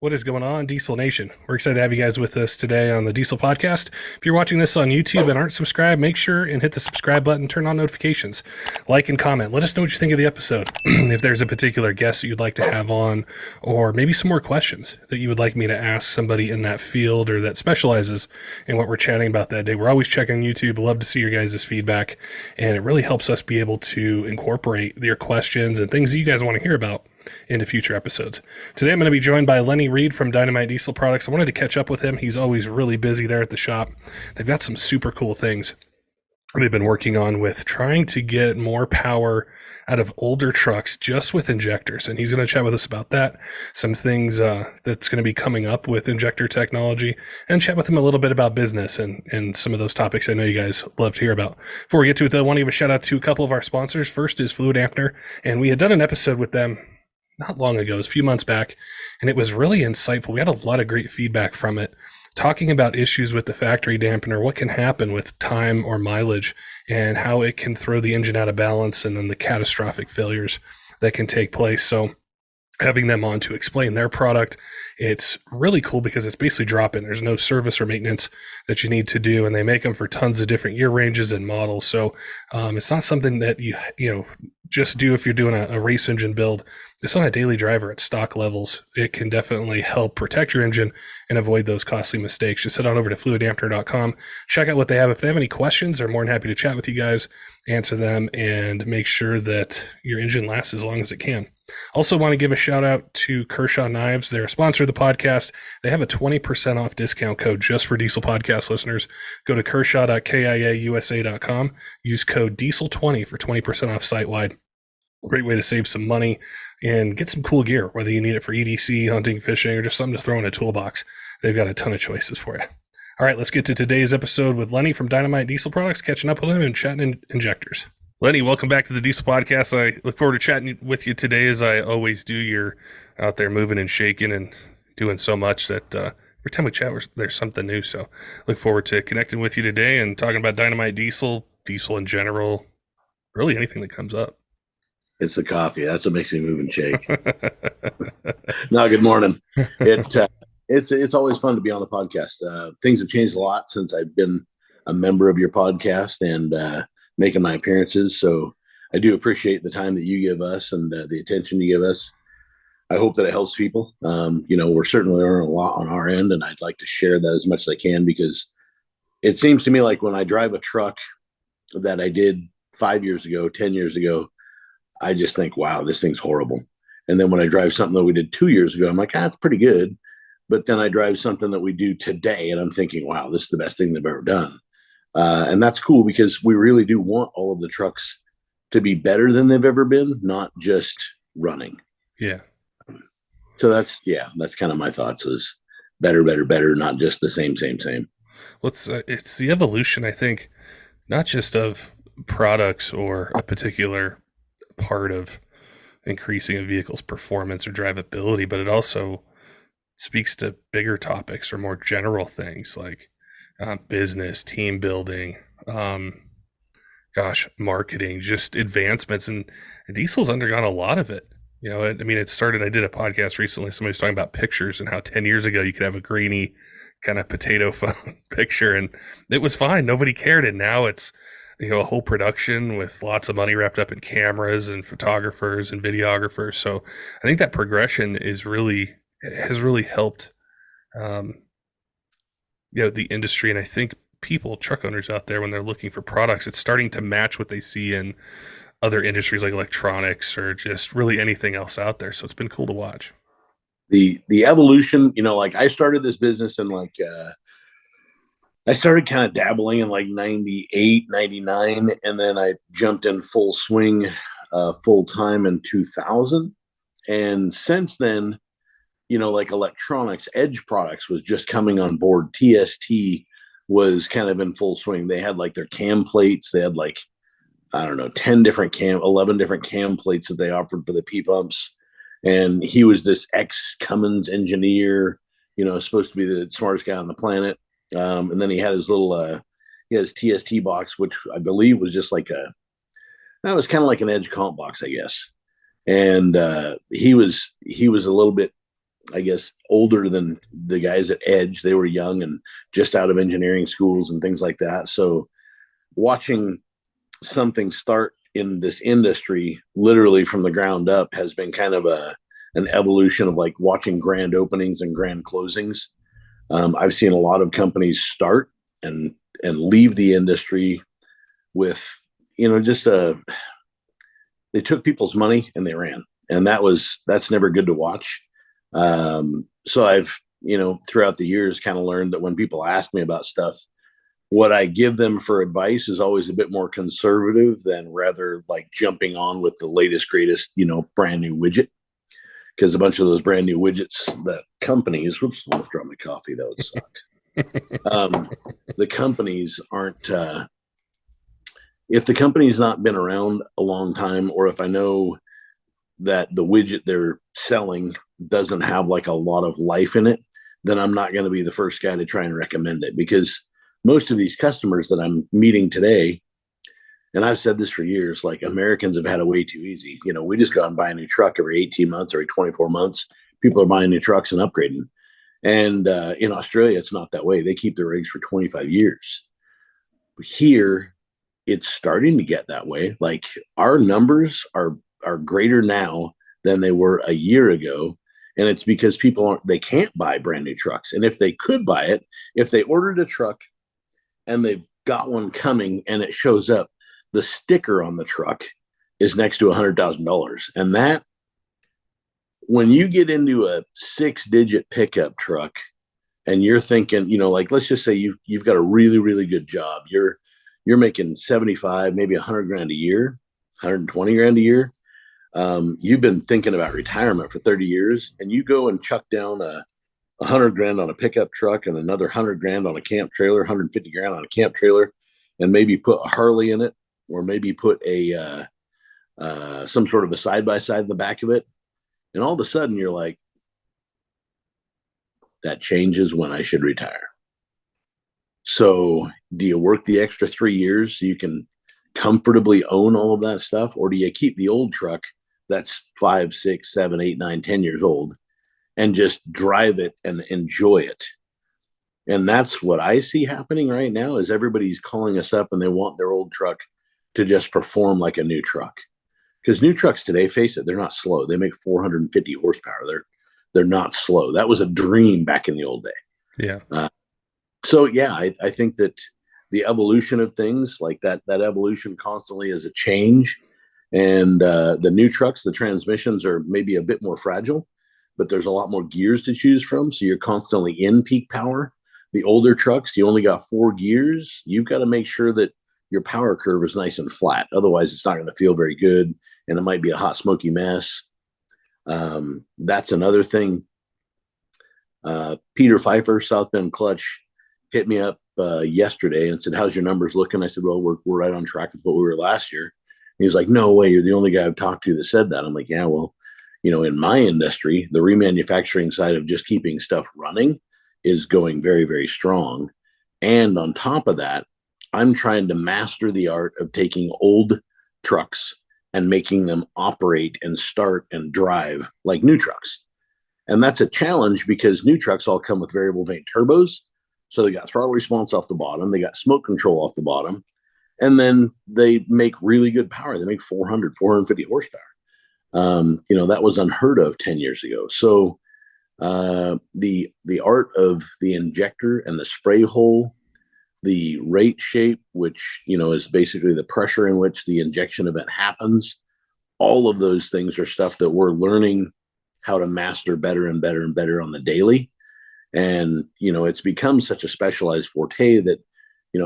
What is going on, Diesel Nation? We're excited to have you guys with us today on the Diesel Podcast. If you're watching this on YouTube and aren't subscribed, make sure and hit the subscribe button, turn on notifications, like and comment. Let us know what you think of the episode. If there's a particular guest that you'd like to have on, or maybe some more questions that you would like me to ask somebody in that field or that specializes in what we're chatting about that day. We're always checking YouTube. Love to see your guys' feedback, and it really helps us be able to incorporate your questions and things that you guys want to hear about into future episodes. Today I'm going to be joined by Lenny Reed from Dynomite Diesel Products. I wanted to catch up with him. He's always really busy there at the shop. They've got some super cool things they've been working on with trying to get more power out of older trucks just with injectors. And he's going to chat with us about that, some things that's going to be coming up with injector technology, and chat with him a little bit about business and some of those topics I know you guys love to hear about. Before we get to it, though, I want to give a shout out to a couple of our sponsors. First is Fluid Dampener, and we had done an episode with them not long ago, it was a few months back, and it was really insightful. We had a lot of great feedback from it, talking about issues with the factory dampener, what can happen with time or mileage, and how it can throw the engine out of balance, and then the catastrophic failures that can take place. So having them on to explain their product, it's really cool because it's basically drop-in. There's no service or maintenance that you need to do, and they make them for tons of different year ranges and models. So it's not something that you just do if you're doing a race engine build. Just on a daily driver at stock levels, it can definitely help protect your engine and avoid those costly mistakes. Just head on over to fluiddampener.com, check out what they have. If they have any questions, they're more than happy to chat with you guys, answer them, and make sure that your engine lasts as long as it can. Also want to give a shout out to Kershaw Knives. They're a sponsor of the podcast. They have a 20% off discount code just for Diesel Podcast listeners. Go to kershaw.kiausa.com. Use code DIESEL20 for 20% off site-wide. Great way to save some money and get some cool gear, whether you need it for EDC, hunting, fishing, or just something to throw in a toolbox. They've got a ton of choices for you. All right, let's get to today's episode with Lenny from Dynomite Diesel Products, catching up with him and chatting injectors. Lenny, welcome back to the Diesel Podcast. I look forward to chatting with you today, as I always do. You're out there moving and shaking and doing so much that every time we chat, there's something new. So look forward to connecting with you today and talking about Dynomite Diesel, diesel in general, really anything that comes up. It's the coffee. That's what makes me move and shake. No, good morning. It's always fun to be on the podcast. Things have changed a lot since I've been a member of your podcast and making my appearances. So I do appreciate the time that you give us and the attention you give us. I hope that it helps people. We're certainly learning a lot on our end, and I'd like to share that as much as I can, because it seems to me like when I drive a truck that I did 5 years ago, 10 years ago, I just think, wow, this thing's horrible. And then when I drive something that we did 2 years ago, I'm like, it's pretty good. But then I drive something that we do today, and I'm thinking, wow, this is the best thing they've ever done. And that's cool, because we really do want all of the trucks to be better than they've ever been, not just running. Yeah. So that's kind of my thoughts, is better, not just the same. Well, it's the evolution, I think, not just of products or a particular part of increasing a vehicle's performance or drivability, but it also speaks to bigger topics or more general things like business, team building, marketing, just advancements. And diesel's undergone a lot of it. It started, I did a podcast recently, somebody was talking about pictures and how 10 years ago you could have a grainy kind of potato phone picture and it was fine. Nobody cared. And now it's, a whole production with lots of money wrapped up in cameras and photographers and videographers. So I think that progression has really helped, the industry. And I think truck owners out there, when they're looking for products, it's starting to match what they see in other industries like electronics or just really anything else out there. So it's been cool to watch. The evolution, like I started this business in I started kind of dabbling in 98, 99, and then I jumped in full swing full time in 2000. And since then, electronics, Edge Products was just coming on board. TST was kind of in full swing. They had their cam plates. They had 11 different cam plates that they offered for the P-pumps. And he was this ex-Cummins engineer, supposed to be the smartest guy on the planet. And then he had his little, his TST box, which I believe was just that was kind of like an Edge comp box, I guess. And he was a little bit I guess, older than the guys at Edge. They were young and just out of engineering schools and things like that. So watching something start in this industry literally from the ground up has been kind of an evolution of like watching grand openings and grand closings. I've seen a lot of companies start and leave the industry with, just they took people's money and they ran, and that's never good to watch. So I've, throughout the years kind of learned that when people ask me about stuff, what I give them for advice is always a bit more conservative than rather like jumping on with the latest, greatest, brand new widget. Because a bunch of those brand new widgets that companies, whoops, I'll drop my coffee, that would suck. The companies aren't, if the company's not been around a long time, or if I know that the widget they're selling doesn't have like a lot of life in it, then I'm not going to be the first guy to try and recommend it, because most of these customers that I'm meeting today, and I've said this for years, like Americans have had it way too easy. We just go out and buy a new truck every 18 months, every 24 months. People are buying new trucks and upgrading. And in Australia, it's not that way. They keep their rigs for 25 years. Here, it's starting to get that way. Like our numbers are greater now than they were a year ago. And it's because they can't buy brand new trucks. And if they could buy it, if they ordered a truck and they've got one coming and it shows up, the sticker on the truck is next to $100,000. And that, when you get into a 6-digit pickup truck and you're thinking, like, let's just say you've got a really, really good job. You're making 75, maybe 100 grand a year, 120 grand a year. You've been thinking about retirement for 30 years, and you go and chuck down 100 grand on a pickup truck and another 100 grand on a camp trailer, 150 grand on a camp trailer, and maybe put a Harley in it, or maybe put a some sort of a side-by-side in the back of it. And all of a sudden you're like, that changes when I should retire. So do you work the extra 3 years so you can comfortably own all of that stuff? Or do you keep the old truck that's 5, 6, 7, 8, 9, 10 years old and just drive it and enjoy it? And that's what I see happening right now, is everybody's calling us up and they want their old truck to just perform like a new truck. Because new trucks today, face it, they're not slow. They make 450 horsepower. They're not slow. That was a dream back in the old day. Yeah. So yeah, I think that the evolution of things like that evolution constantly is a change. And the new trucks, the transmissions are maybe a bit more fragile, but there's a lot more gears to choose from. So you're constantly in peak power. The older trucks, you only got 4 gears. You've got to make sure that your power curve is nice and flat. Otherwise, it's not going to feel very good, and it might be a hot, smoky mess. That's another thing. Peter Pfeiffer, South Bend Clutch, hit me up yesterday and said, "How's your numbers looking?" I said, "Well, we're right on track with what we were last year." And he's like, "No way, you're the only guy I've talked to that said that." I'm like, "Yeah, well, in my industry, the remanufacturing side of just keeping stuff running is going very, very strong. And on top of that, I'm trying to master the art of taking old trucks and making them operate and start and drive like new trucks." And that's a challenge because new trucks all come with variable vane turbos. So they got throttle response off the bottom. They got smoke control off the bottom. And then they make really good power. They make 400, 450 horsepower. That was unheard of 10 years ago. So the art of the injector and the spray hole, the rate shape, which, is basically the pressure in which the injection event happens. All of those things are stuff that we're learning how to master better and better and better on the daily. And, it's become such a specialized forte that,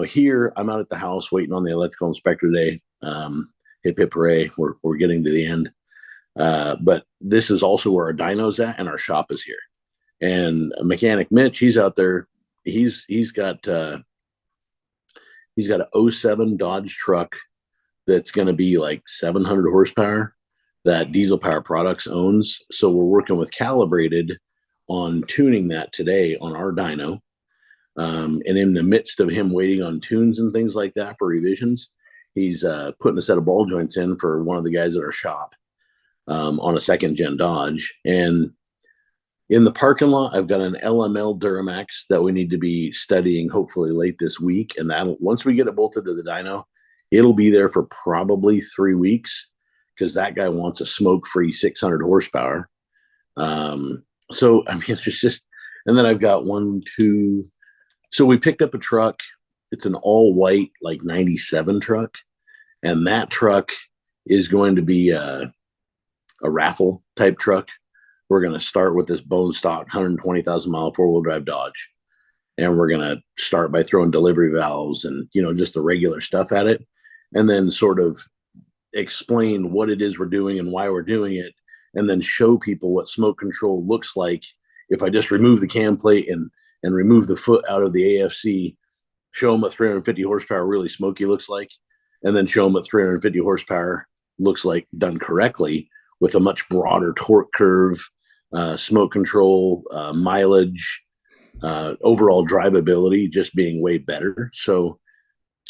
here I'm out at the house waiting on the electrical inspector today. Hip, hip, hooray. We're getting to the end. But this is also where our dyno's at, and our shop is here. And mechanic Mitch, he's out there. He's got an '07 Dodge truck that's going to be like 700 horsepower that Diesel Power Products owns. So we're working with Calibrated on tuning that today on our dyno. And in the midst of him waiting on tunes and things like that for revisions, he's putting a set of ball joints in for one of the guys at our shop on a 2nd gen Dodge. And In the parking lot, I've got an LML Duramax that we need to be studying hopefully late this week. And that once we get it bolted to the dyno, it'll be there for probably 3 weeks because that guy wants a smoke-free 600 horsepower. So, I mean, it's just, and then I've got one, two. So we picked up a truck. It's an all white, like 97 truck. And that truck is going to be a raffle type truck. We're going to start with this bone stock 120,000 mile 4-wheel drive Dodge. And we're going to start by throwing delivery valves and, just the regular stuff at it. And then sort of explain what it is we're doing and why we're doing it. And then show people what smoke control looks like if I just remove the cam plate and remove the foot out of the AFC, show them what 350 horsepower really smoky looks like, and then show them what 350 horsepower looks like done correctly with a much broader torque curve, smoke control, mileage, overall drivability just being way better. So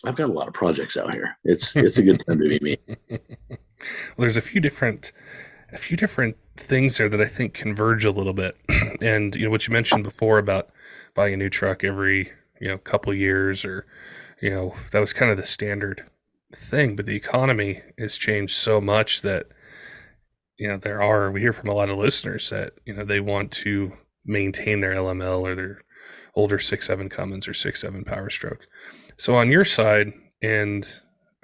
I've got a lot of projects out here. It's a good time to be me. Well, there's a few different things there that I think converge a little bit. And what you mentioned before about buying a new truck every couple years, or that was kind of the standard thing. But the economy has changed so much that we hear from a lot of listeners that they want to maintain their LML or their older 6.7 Cummins or 6.7 Power Stroke. So on your side, and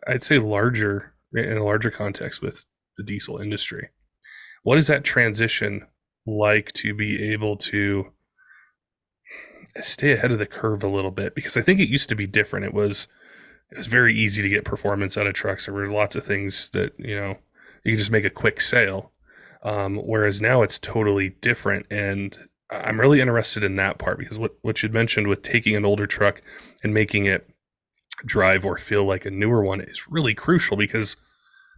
I'd say in a larger context with the diesel industry, what is that transition like to be able to stay ahead of the curve a little bit? Because I think it used to be different. It was very easy to get performance out of trucks. There were lots of things that, you could just make a quick sale. Whereas now it's totally different. And I'm really interested in that part, because what you'd mentioned with taking an older truck and making it drive or feel like a newer one is really crucial, because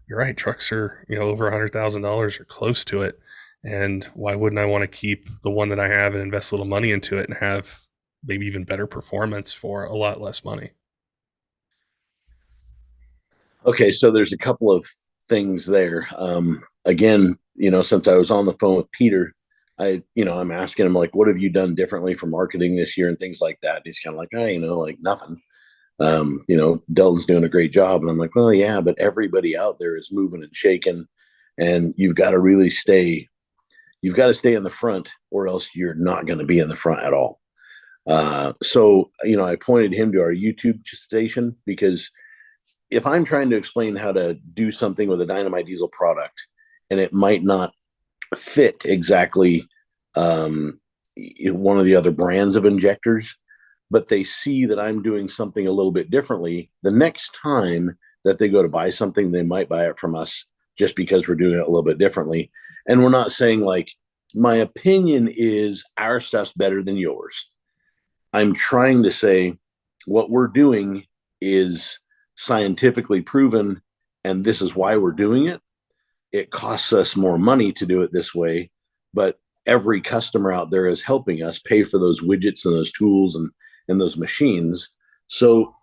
you're right, trucks are, over $100,000 or close to it. And why wouldn't I want to keep the one that I have and invest a little money into it and have maybe even better performance for a lot less money? Okay, so there's a couple of things there. Again, since I was on the phone with Peter, I'm asking him, like, what have you done differently for marketing this year and things like that. And he's kind of like, like nothing. Delton's doing a great job. And I'm like, well, yeah, but everybody out there is moving and shaking, and you've got to stay in the front, or else you're not going to be in the front at all. So, I pointed him to our YouTube station, because if I'm trying to explain how to do something with a Dynomite Diesel product, and it might not fit exactly one of the other brands of injectors, but they see that I'm doing something a little bit differently, the next time that they go to buy something, they might buy it from us just because we're doing it a little bit differently. And we're not saying, like, my opinion is our stuff's better than yours. I'm trying to say what we're doing is scientifically proven, and this is why we're doing it. It costs us more money to do it this way, but every customer out there is helping us pay for those widgets and those tools and those machines. So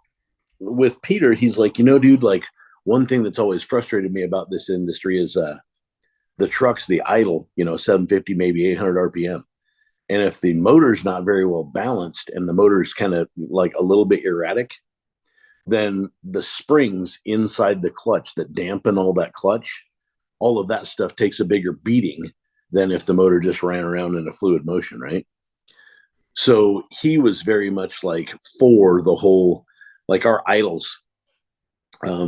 with Peter, he's like, dude, like, one thing that's always frustrated me about this industry is the trucks, the idle, 750, maybe 800 RPM. And if the motor's not very well balanced and the motor's kind of like a little bit erratic, then the springs inside the clutch that dampen all that clutch, all of that stuff takes a bigger beating than if the motor just ran around in a fluid motion, right? So he was very much like for the whole, like our idles,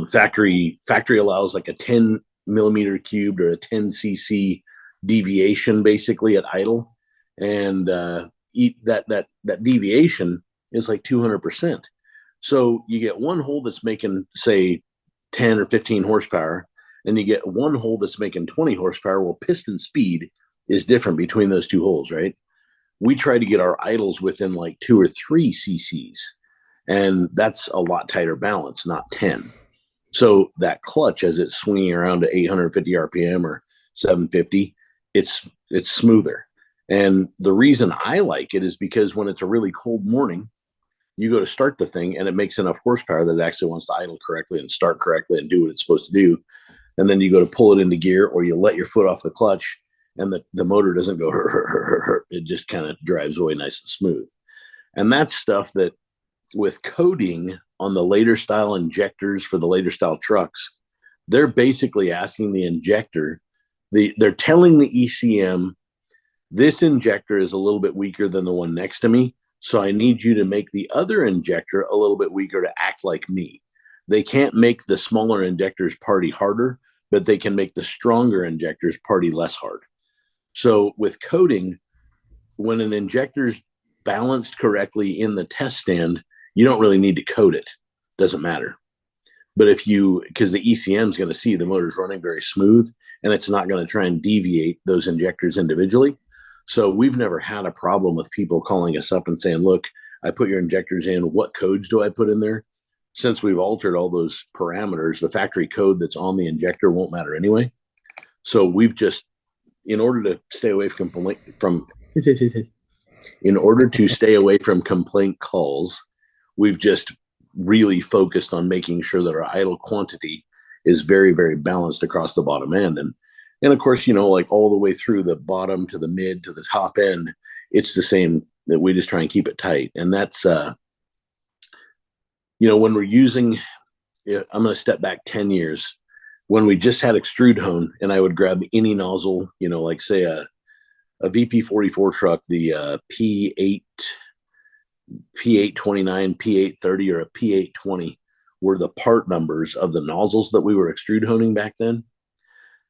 factory allows like a 10 millimeter cubed or a 10 cc deviation basically at idle, and that deviation is like 200%. So you get one hole that's making, say, 10 or 15 horsepower, and you get one hole that's making 20 horsepower. Well, piston speed is different between those two holes, right? We try to get our idles within like 2 or 3 cc's, and that's a lot tighter balance, not 10. So that clutch, as it's swinging around to 850 RPM or 750, it's smoother. And the reason I like it is because when it's a really cold morning, you go to start the thing and it makes enough horsepower that it actually wants to idle correctly and start correctly and do what it's supposed to do. And then you go to pull it into gear, or you let your foot off the clutch, and the motor doesn't go it just kind of drives away nice and smooth. And that's stuff that with coating on the later style injectors for the later style trucks, they're basically asking the injector, they're telling the ECM, this injector is a little bit weaker than the one next to me, so I need you to make the other injector a little bit weaker to act like me. They can't make the smaller injectors party harder, but they can make the stronger injectors party less hard. So with coating, when an injector's balanced correctly in the test stand, you don't really need to coat it. Doesn't matter. But if you, because the ECM is going to see the motor's running very smooth, and it's not going to try and deviate those injectors individually. So we've never had a problem with people calling us up and saying, look, I put your injectors in. What codes do I put in there? Since we've altered all those parameters, the factory code that's on the injector won't matter anyway. So we've just, in order to stay away from complaint calls, we've just really focused on making sure that our idle quantity is very, very balanced across the bottom end. And of course, like all the way through the bottom to the mid to the top end, it's the same, that we just try and keep it tight. And that's, when we're using, I'm going to step back 10 years, when we just had extrude hone and I would grab any nozzle, like say a VP44 truck, the P8, P829, P830, or a P820 were the part numbers of the nozzles that we were extrude honing back then.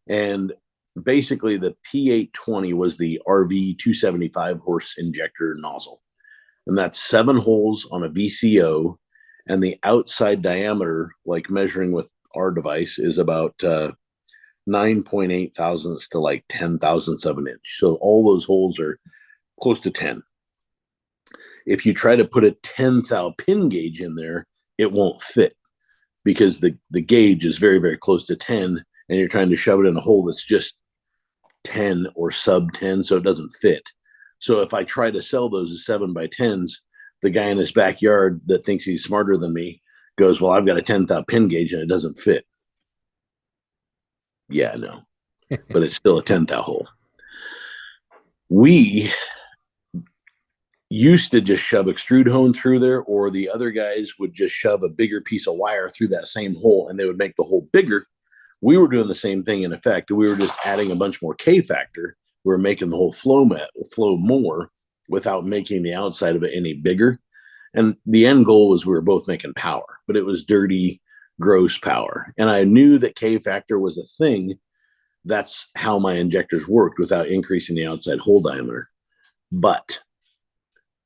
And basically the P820 was the RV 275 horse injector nozzle. And that's 7 holes on a VCO. And the outside diameter, like measuring with our device, is about 9.8 thousandths to like 10 thousandths of an inch. So all those holes are close to 10. If you try to put a 10 thou pin gauge in there, it won't fit because the gauge is very, very close to 10, and you're trying to shove it in a hole that's just 10 or sub 10, so it doesn't fit. So if I try to sell those as 7x10s, the guy in his backyard that thinks he's smarter than me goes, well, I've got a 10 thou pin gauge and it doesn't fit. Yeah, no, but it's still a 10 thou hole. We used to just shove extrude hone through there, or the other guys would just shove a bigger piece of wire through that same hole and they would make the hole bigger. We were doing the same thing in effect. We were just adding a bunch more K factor. We were making the whole flow more without making the outside of it any bigger. And the end goal was we were both making power, but it was dirty, gross power. And I knew that K factor was a thing. That's how my injectors worked without increasing the outside hole diameter. But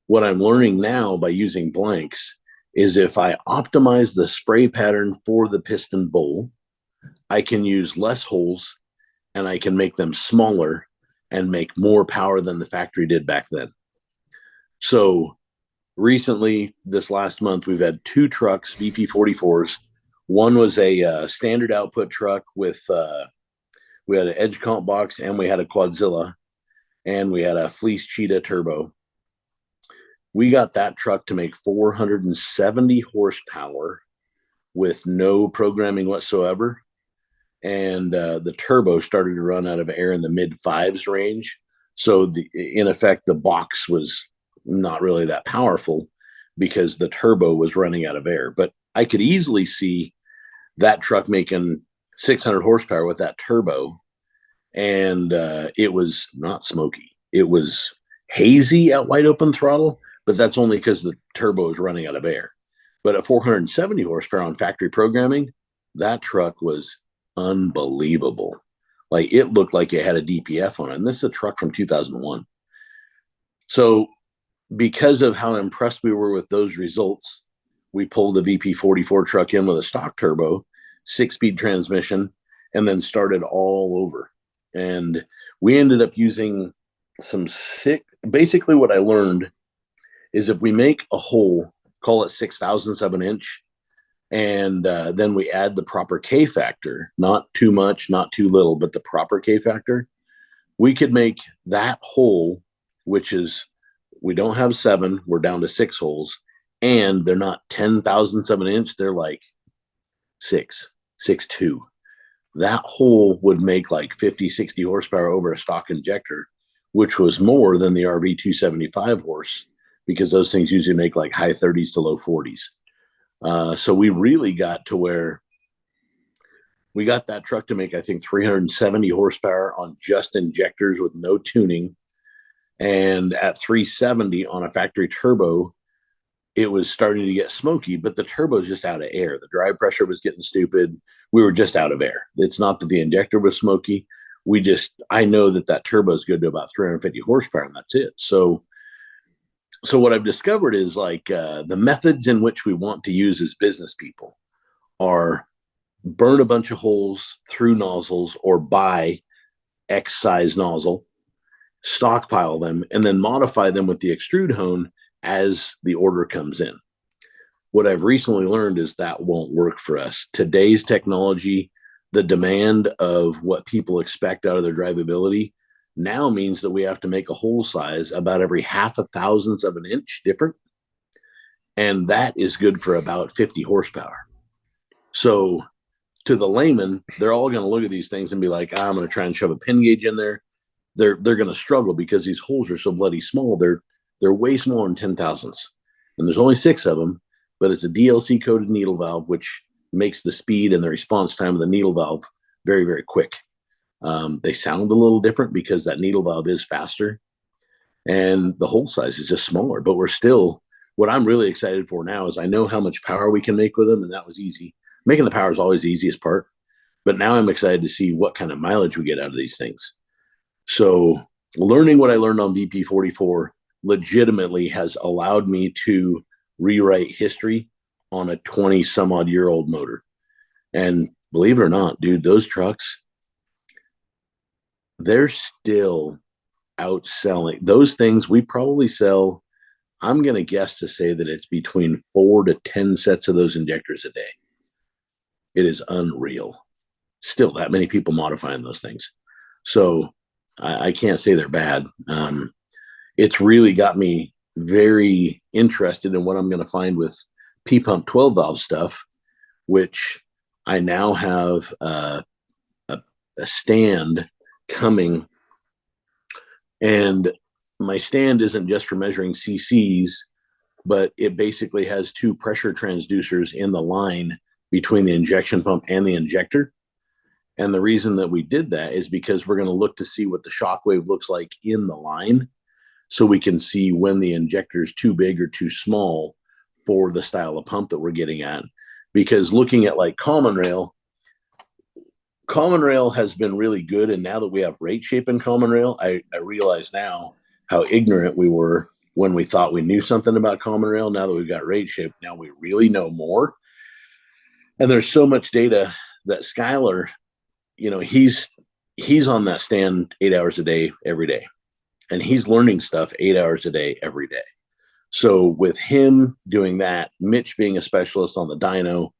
what I'm learning now by using blanks is if I optimize the spray pattern for the piston bowl, I can use less holes and I can make them smaller and make more power than the factory did back then. So recently, this last month, we've had 2 trucks, VP44s. One was a standard output truck with, we had an edge comp box and we had a Quadzilla and we had a Fleece Cheetah turbo. We got that truck to make 470 horsepower with no programming whatsoever. And the turbo started to run out of air in the mid 5s range. So in effect, the box was not really that powerful because the turbo was running out of air. But I could easily see that truck making 600 horsepower with that turbo. And it was not smoky. It was hazy at wide open throttle, but that's only because the turbo is running out of air. But at 470 horsepower on factory programming, that truck was unbelievable. Like it looked like it had a DPF on it. And this is a truck from 2001. So because of how impressed we were with those results, we pulled the VP44 truck in with a stock turbo, 6-speed transmission, and then started all over. And we ended up using some basically what I learned is if we make a hole, call it 6 thousandths of an inch, and then we add the proper K factor, not too much, not too little, but the proper K factor, we could make that hole, which is, we don't have 7, we're down to 6 holes, and they're not 10 thousandths of an inch, they're like 6.2. that hole would make like 50, 60 horsepower over a stock injector, which was more than the RV 275 horse, because those things usually make like high 30s to low 40s. So we really got to where we got that truck to make, I think, 370 horsepower on just injectors with no tuning. And at 370 on a factory turbo, it was starting to get smoky, but the turbo's just out of air. The drive pressure was getting stupid. We were just out of air. It's not that the injector was smoky. I know that turbo is good to about 350 horsepower, and that's it. So what I've discovered is like the methods in which we want to use as business people are burn a bunch of holes through nozzles or buy X size nozzle, stockpile them, and then modify them with the extrude hone as the order comes in. What I've recently learned is that won't work for us. Today's technology, the demand of what people expect out of their drivability now means that we have to make a hole size about every half a thousandth of an inch different. And that is good for about 50 horsepower. So to the layman, they're all going to look at these things and be like, I'm going to try and shove a pin gauge in there. They're going to struggle because these holes are so bloody small. They're way smaller than 10 thousandths. And there's only 6 of them, but it's a DLC coated needle valve, which makes the speed and the response time of the needle valve very, very quick. They sound a little different because that needle valve is faster and the hole size is just smaller, but what I'm really excited for now is I know how much power we can make with them. And that was easy. Making the power is always the easiest part, but now I'm excited to see what kind of mileage we get out of these things. So learning what I learned on VP44 legitimately has allowed me to rewrite history on a 20 some odd year old motor. And believe it or not, dude, those trucks, they're still outselling those things. We probably sell, I'm going to guess to say that it's between 4 to 10 sets of those injectors a day. It is unreal. Still that many people modifying those things. So I can't say they're bad. It's really got me very interested in what I'm going to find with P-Pump 12 valve stuff, which I now have a stand coming. And my stand isn't just for measuring CCs, but it basically has 2 pressure transducers in the line between the injection pump and the injector. And the reason that we did that is because we're going to look to see what the shock wave looks like in the line, so we can see when the injector is too big or too small for the style of pump that we're getting at. Because looking at like common rail has been really good. And now that we have rate shape in common rail, I realize now how ignorant we were when we thought we knew something about common rail. Now that we've got rate shape, now we really know more. And there's so much data that Skylar, he's on that stand 8 hours a day, every day. And he's learning stuff 8 hours a day, every day. So with him doing that, Mitch being a specialist on the dyno,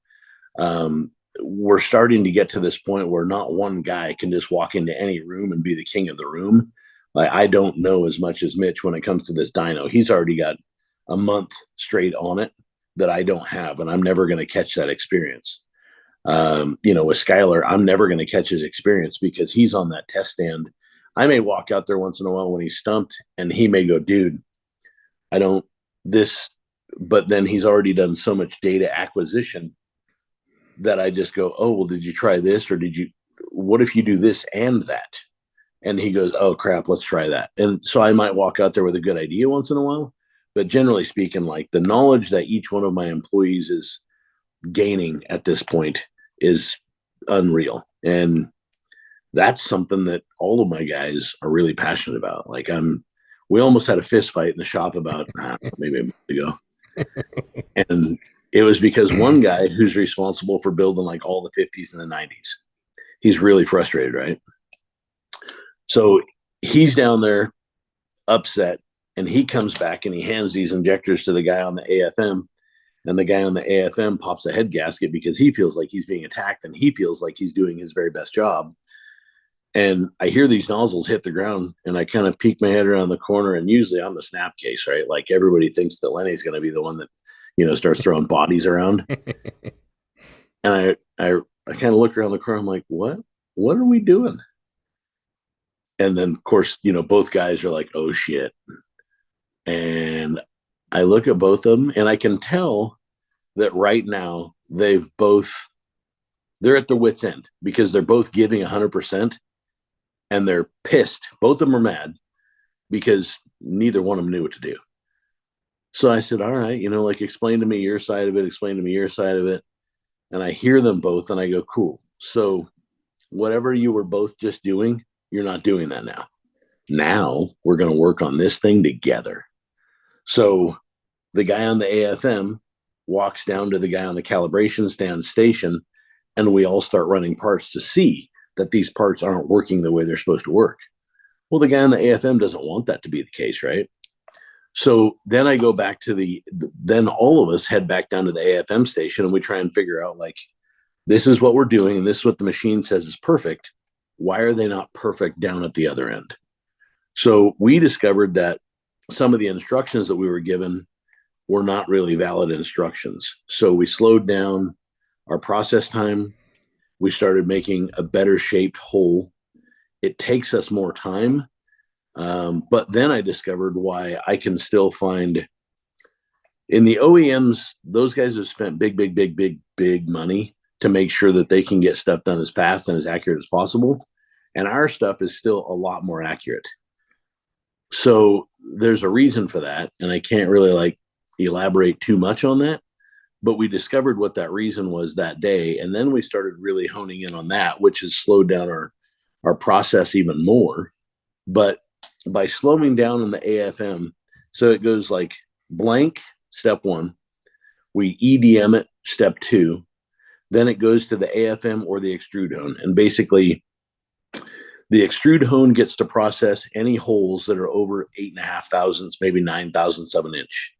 we're starting to get to this point where not one guy can just walk into any room and be the king of the room. Like, I don't know as much as Mitch when it comes to this dyno. He's already got a month straight on it that I don't have, and I'm never going to catch that experience. With Skylar, I'm never going to catch his experience because he's on that test stand. I may walk out there once in a while when he's stumped, and he may go, dude, but then he's already done so much data acquisition that I just go, oh, well, did you try this? Or what if you do this and that? And he goes, oh crap, let's try that. And so I might walk out there with a good idea once in a while, but generally speaking, like, the knowledge that each one of my employees is gaining at this point is unreal. And that's something that all of my guys are really passionate about. Like, we almost had a fist fight in the shop about maybe a month ago. And it was because one guy who's responsible for building like all the 50s and the 90s, he's really frustrated, right? So he's down there upset, and he comes back and he hands these injectors to the guy on the AFM, and the guy on the AFM pops a head gasket because he feels like he's being attacked and he feels like he's doing his very best job. And I hear these nozzles hit the ground, and I kind of peek my head around the corner, and usually I'm the snap case, right? Like, everybody thinks that Lenny's going to be the one that, starts throwing bodies around. And I I kind of look around the car. I'm like, what are we doing? And then, of course, both guys are like, oh shit. And I look at both of them and I can tell that right now they're at their wits' end because they're both giving 100% and they're pissed. Both of them are mad because neither one of them knew what to do. So I said, all right, explain to me your side of it, explain to me your side of it. And I hear them both and I go, cool. So whatever you were both just doing, you're not doing that now. Now we're going to work on this thing together. So the guy on the AFM walks down to the guy on the calibration stand station, and we all start running parts to see that these parts aren't working the way they're supposed to work. Well, the guy on the AFM doesn't want that to be the case, right? So then I go back to then all of us head back down to the AFM station and we try and figure out, like, this is what we're doing and this is what the machine says is perfect. Why are they not perfect down at the other end? So we discovered that some of the instructions that we were given were not really valid instructions. So we slowed down our process time. We started making a better shaped hole. It takes us more time. But then I discovered why I can still find in the OEMs, those guys have spent big money to make sure that they can get stuff done as fast and as accurate as possible. And our stuff is still a lot more accurate. So there's a reason for that. And I can't really elaborate too much on that, but we discovered what that reason was that day. And then we started really honing in on that, which has slowed down our process even more. But by slowing down in the AFM, so it goes like blank, step 1, we EDM it, step 2, then it goes to the AFM or the extrude hone. And basically the extrude hone gets to process any holes that are over 8.5 thousandths, maybe 9 thousandths of an inch.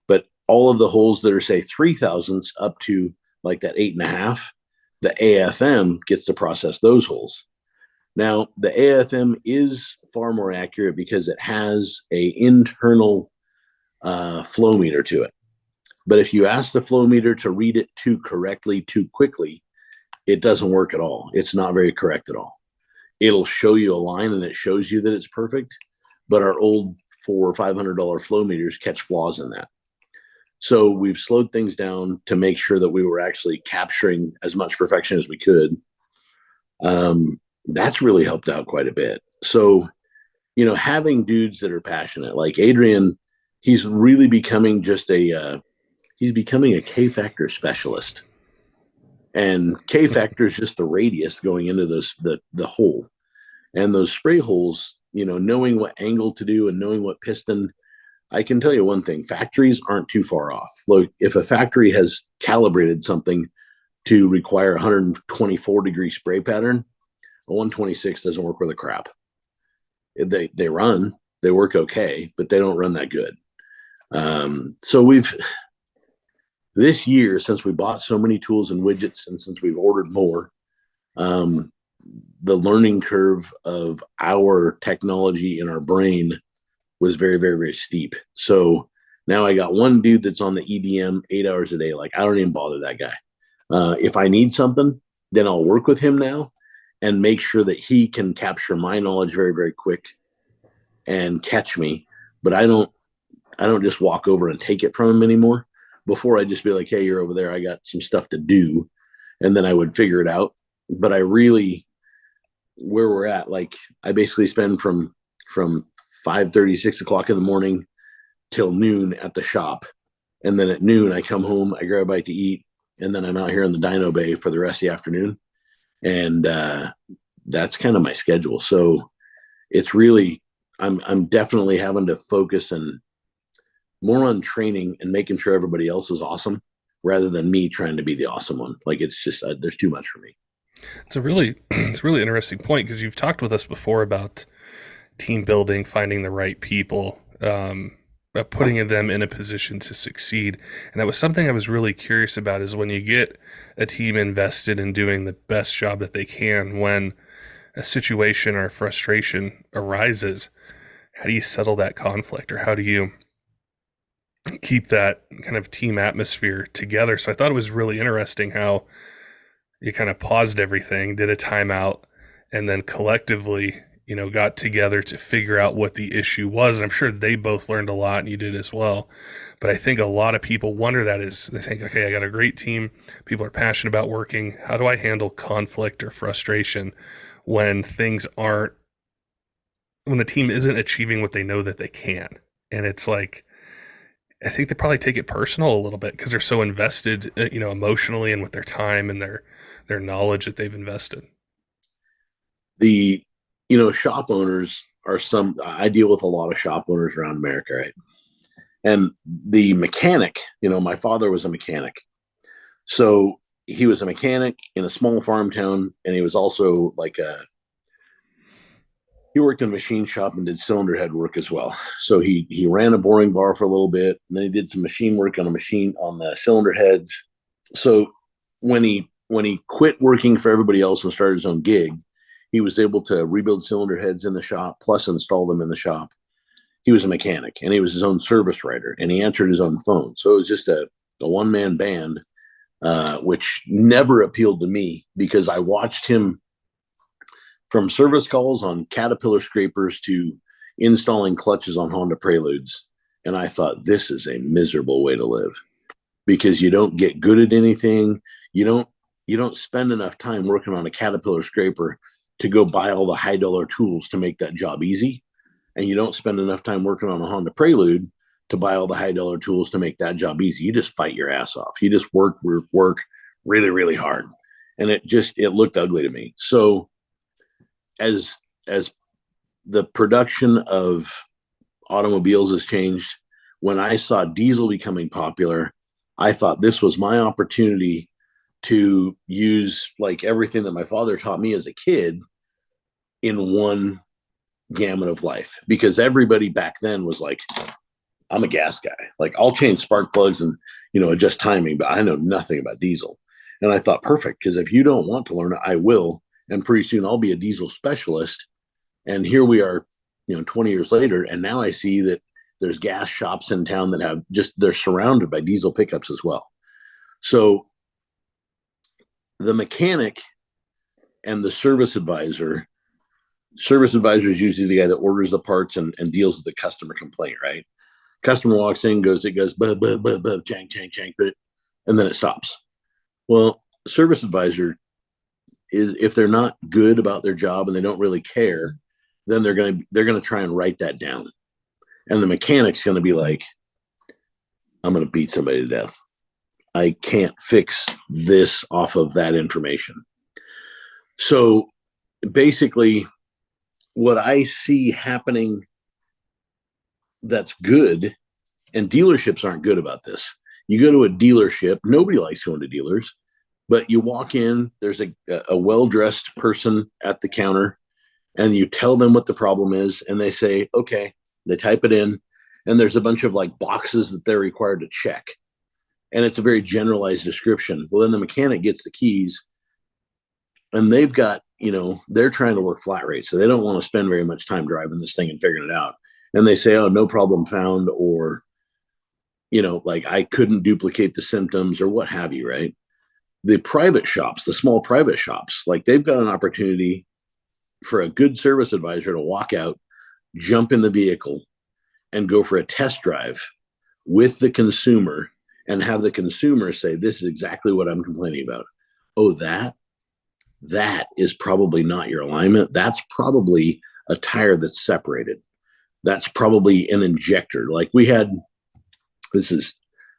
But all of the holes that are, say, 3 thousandths up to like that 8.5, the AFM gets to process those holes. Now, the AFM is far more accurate because it has an internal flow meter to it. But if you ask the flow meter to read it too correctly, too quickly, it doesn't work at all. It's not very correct at all. It'll show you a line and it shows you that it's perfect, but our old $400 or $500 flow meters catch flaws in that. So we've slowed things down to make sure that we were actually capturing as much perfection as we could. That's really helped out quite a bit. So, having dudes that are passionate, like Adrian, he's really becoming he's becoming a K-factor specialist. And K-factor is just the radius going into the hole. And those spray holes, knowing what angle to do and knowing what piston, I can tell you one thing, factories aren't too far off. Look, if a factory has calibrated something to require 124 degree spray pattern, a 126 doesn't work worth a crap. They work okay, but they don't run that good. So this year, since we bought so many tools and widgets, and since we've ordered more, the learning curve of our technology in our brain was very, very, very steep. So now I got one dude that's on the EDM 8 hours a day. Like, I don't even bother that guy. If I need something, then I'll work with him now and make sure that he can capture my knowledge very, very quick and catch me. But I don't just walk over and take it from him anymore. Before, I'd just be like, hey, you're over there, I got some stuff to do. And then I would figure it out. But I really, where we're at, like, I basically spend from 5:30, 6 o'clock in the morning till noon at the shop. And then at noon, I come home, I grab a bite to eat, and then I'm out here in the dyno bay for the rest of the afternoon. And that's kind of my schedule. So it's really, I'm definitely having to focus and more on training and making sure everybody else is awesome rather than me trying to be the awesome one. Like, it's just, there's too much for me. It's a really interesting point because you've talked with us before about team building, finding the right people, putting them in a position to succeed. And that was something I was really curious about, is when you get a team invested in doing the best job that they can, when a situation or frustration arises, how do you settle that conflict, or how do you keep that kind of team atmosphere together? So I thought it was really interesting how you kind of paused everything, did a timeout, and then collectively, got together to figure out what the issue was. And I'm sure they both learned a lot, and you did as well. But I think a lot of people wonder that is they think, okay, I got a great team. People are passionate about working. How do I handle conflict or frustration when when the team isn't achieving what they know that they can? And it's like, I think they probably take it personal a little bit because they're so invested, emotionally and with their time and their knowledge that they've invested. The, shop owners I deal with a lot of shop owners around America, right? And the mechanic, my father was a mechanic. So he was a mechanic in a small farm town, and he was also he worked in a machine shop and did cylinder head work as well. So he ran a boring bar for a little bit, and then he did some machine work on the cylinder heads. So when he quit working for everybody else and started his own gig, he was able to rebuild cylinder heads in the shop plus install them in the shop. He was a mechanic, and he was his own service writer, and he answered his own phone. So it was just a one-man band, which never appealed to me because I watched him from service calls on Caterpillar scrapers to installing clutches on Honda Preludes. And I thought, this is a miserable way to live because you don't get good at anything. You don't spend enough time working on a Caterpillar scraper to go buy all the high dollar tools to make that job easy. And you don't spend enough time working on a Honda Prelude to buy all the high dollar tools to make that job easy. You just fight your ass off. You just work really, really hard. And it looked ugly to me. So as the production of automobiles has changed, when I saw diesel becoming popular, I thought this was my opportunity to use like everything that my father taught me as a kid in one gamut of life, because everybody back then was like, I'm a gas guy. Like, I'll change spark plugs and, adjust timing, but I know nothing about diesel. And I thought, perfect, because if you don't want to learn it, I will. And pretty soon I'll be a diesel specialist. And here we are, 20 years later. And now I see that there's gas shops in town that they're surrounded by diesel pickups as well. So the mechanic and the service advisor is usually the guy that orders the parts and deals with the customer complaint, right? Customer walks in, it goes, buh, buh, buh, buh, chang, chang, chang, and then it stops. Well, service advisor is, if they're not good about their job and they don't really care, then they're going to try and write that down. And the mechanic's going to be like, I'm going to beat somebody to death. I can't fix this off of that information. So basically, what I see happening that's good, and dealerships aren't good about this. You go to a dealership, nobody likes going to dealers, but you walk in, there's a well-dressed person at the counter, and you tell them what the problem is, and they say, okay, they type it in, and there's a bunch of like boxes that they're required to check. And it's a very generalized description. Well, then the mechanic gets the keys, and they've got, they're trying to work flat rate. So they don't want to spend very much time driving this thing and figuring it out. And they say, oh, no problem found, or, like I couldn't duplicate the symptoms or what have you, right? The private shops, the small private shops, like they've got an opportunity for a good service advisor to walk out, jump in the vehicle, and go for a test drive with the consumer and have the consumer say, this is exactly what I'm complaining about. Oh, that is probably not your alignment. That's probably a tire that's separated. That's probably an injector. Like I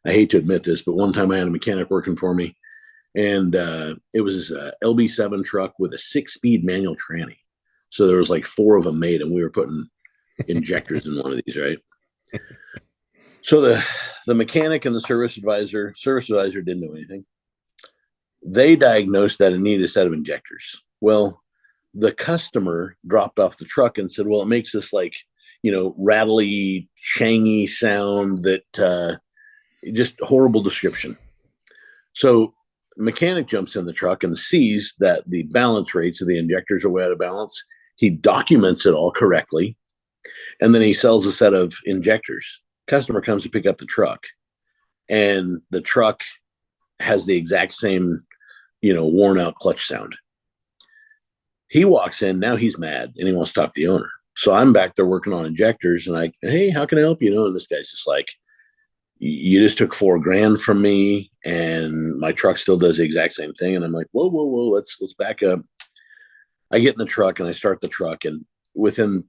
hate to admit this, but one time I had a mechanic working for me, and it was a LB7 truck with a 6-speed manual tranny. So there was like 4 of them made, and we were putting injectors in one of these, right? So the mechanic and the service advisor didn't know anything. They diagnosed that it needed a set of injectors. Well, the customer dropped off the truck and said, well, it makes this like, rattly, changy sound that just horrible description. So the mechanic jumps in the truck and sees that the balance rates of the injectors are way out of balance. He documents it all correctly, and then he sells a set of injectors. Customer comes to pick up the truck, and the truck has the exact same worn out clutch sound. He walks in, now he's mad and he wants to talk to the owner. So I'm back there working on injectors and hey, how can I help you? And this guy's just like, you just took $4,000 from me and my truck still does the exact same thing. And I'm like, whoa, let's back up. I get in the truck and I start the truck, and within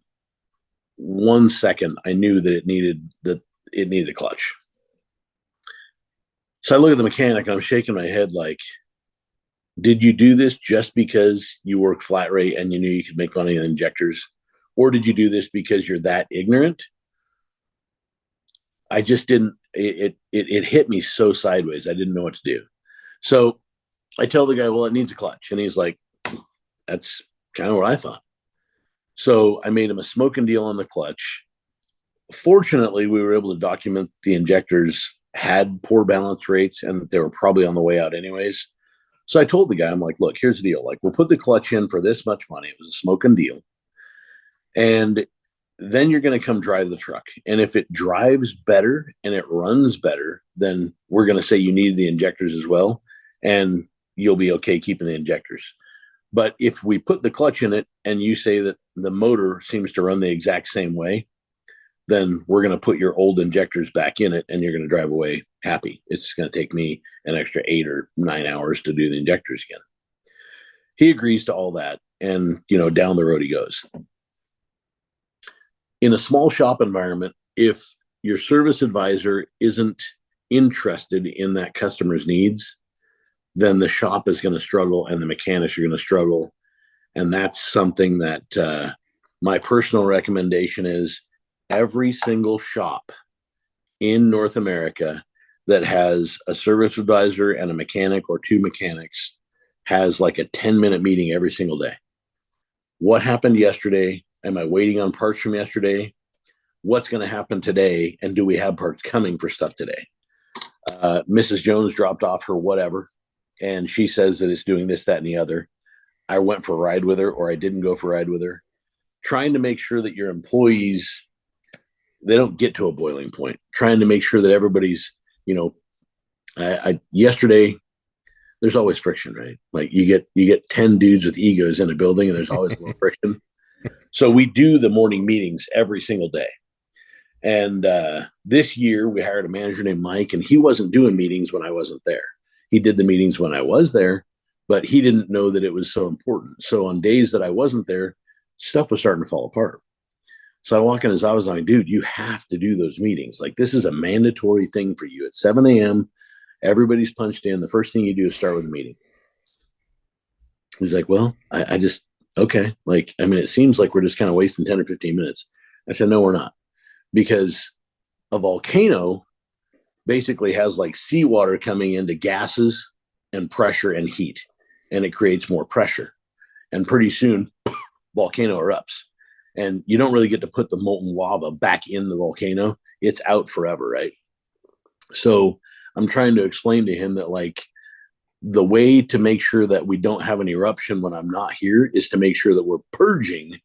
1 second, I knew that it needed a clutch. So I look at the mechanic and I'm shaking my head like, did you do this just because you work flat rate and you knew you could make money in injectors? Or did you do this because you're that ignorant? I just didn't, it hit me so sideways. I didn't know what to do. So I tell the guy, well, it needs a clutch. And he's like, that's kind of what I thought. So I made him a smoking deal on the clutch. Fortunately, we were able to document the injectors had poor balance rates and that they were probably on the way out anyways. So I told the guy, I'm like, look, here's the deal. Like, we'll put the clutch in for this much money. It was a smoking deal. And then you're going to come drive the truck. And if it drives better and it runs better, then we're going to say you need the injectors as well. And you'll be okay keeping the injectors. But if we put the clutch in it and you say that the motor seems to run the exact same way, then we're going to put your old injectors back in it and you're going to drive away happy. It's going to take me an extra 8 or 9 hours to do the injectors again. He agrees to all that. And, down the road he goes. In a small shop environment, if your service advisor isn't interested in that customer's needs, then the shop is going to struggle and the mechanics are going to struggle. And that's something that my personal recommendation is every single shop in North America that has a service advisor and a mechanic or 2 mechanics has like a 10-minute meeting every single day. What happened yesterday? Am I waiting on parts from yesterday? What's going to happen today? And do we have parts coming for stuff today? Mrs. Jones dropped off her whatever, and she says that it's doing this, that, and the other. I went for a ride with her, or I didn't go for a ride with her. Trying to make sure that your employees, they don't get to a boiling point. Trying to make sure that everybody's, yesterday, there's always friction, right? Like you get 10 dudes with egos in a building and there's always a little friction. So we do the morning meetings every single day. And this year we hired a manager named Mike, and he wasn't doing meetings when I wasn't there. He did the meetings when I was there, but he didn't know that it was so important. So on days that I wasn't there, stuff was starting to fall apart. So I walk in his office and I'm like, dude, you have to do those meetings. Like, this is a mandatory thing for you. At 7 a.m., everybody's punched in. The first thing you do is start with a meeting. He's like, well, I just, okay. Like, I mean, it seems like we're just kind of wasting 10 or 15 minutes. I said, no, we're not. Because a volcano basically has like seawater coming into gases and pressure and heat, and it creates more pressure. And pretty soon, volcano erupts. And you don't really get to put the molten lava back in the volcano. It's out forever, right? So I'm trying to explain to him that, like, the way to make sure that we don't have an eruption when I'm not here is to make sure that we're purging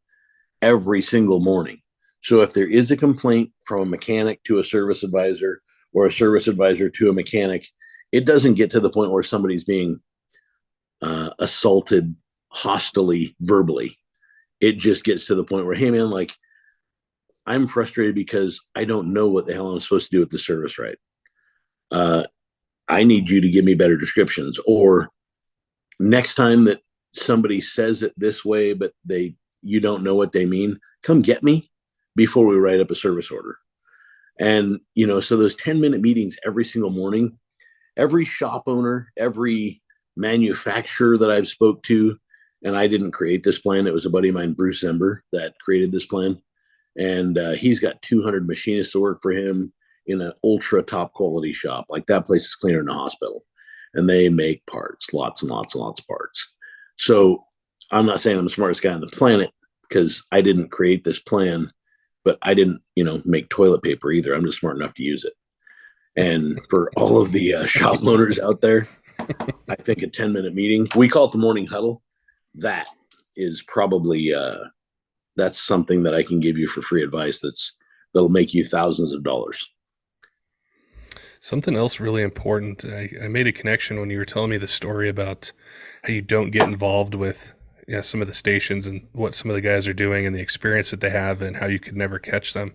every single morning. So if there is a complaint from a mechanic to a service advisor or a service advisor to a mechanic, it doesn't get to the point where somebody's being assaulted hostilely verbally. It just gets to the point where, hey, man, like, I'm frustrated because I don't know what the hell I'm supposed to do with the service right. I need you to give me better descriptions. Or next time that somebody says it this way, but you don't know what they mean, come get me before we write up a service order. And, so those 10-minute meetings every single morning, every shop owner, every manufacturer that I've spoke to, and I didn't create this plan. It was a buddy of mine, Bruce Zember, that created this plan. And he's got 200 machinists to work for him in an ultra top quality shop. Like, that place is cleaner than a hospital. And they make parts, lots and lots and lots of parts. So I'm not saying I'm the smartest guy on the planet because I didn't create this plan, but I didn't, make toilet paper either. I'm just smart enough to use it. And for all of the shop owners out there, I think a 10-minute meeting, we call it the morning huddle. That is probably, that's something that I can give you for free advice that'll make you thousands of dollars. Something else really important. I made a connection when you were telling me the story about how you don't get involved with some of the stations and what some of the guys are doing and the experience that they have and how you could never catch them.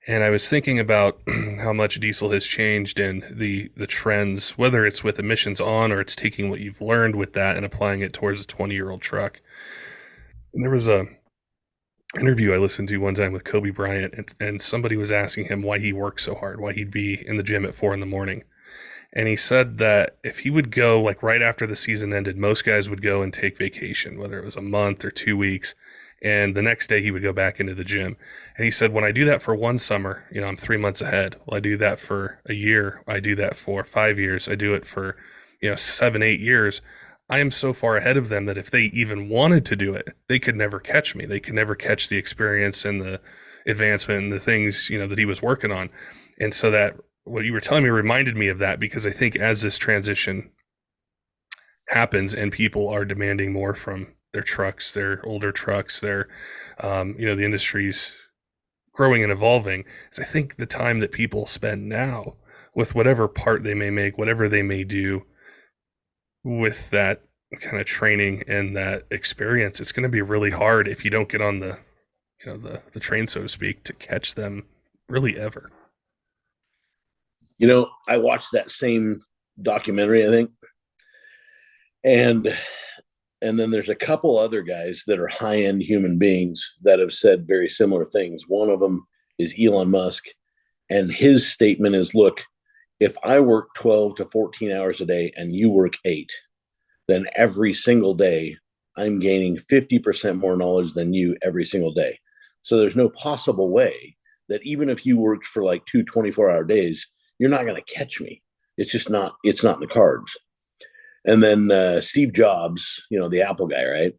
And I was thinking about how much diesel has changed and the trends, whether it's with emissions on or it's taking what you've learned with that and applying it towards a 20-year-old truck. And there was a interview I listened to one time with Kobe Bryant, and somebody was asking him why he worked so hard, why he'd be in the gym at 4 a.m. And he said that if he would go like right after the season ended, most guys would go and take vacation, whether it was a month or 2 weeks. And the next day he would go back into the gym. And he said, when I do that for one summer, I'm 3 months ahead. Well, I do that for a year. I do that for 5 years. I do it for, 7, 8 years. I am so far ahead of them that if they even wanted to do it, they could never catch me. They could never catch the experience and the advancement and the things, that he was working on. And so that what you were telling me reminded me of that, because I think as this transition happens and people are demanding more from their trucks, their older trucks, their, the industry's growing and evolving, is I think the time that people spend now with whatever part they may make, whatever they may do with that kind of training and that experience, it's going to be really hard if you don't get on the train, so to speak, to catch them really ever. I watched that same documentary, I think, and then there's a couple other guys that are high-end human beings that have said very similar things. One of them is Elon Musk, and his statement is, look, if I work 12 to 14 hours a day and you work 8, then every single day I'm gaining 50% more knowledge than you every single day. So there's no possible way that even if you worked for like 2 24-hour days, you're not going to catch me. It's just not, it's not in the cards. And then Steve Jobs, the Apple guy, right?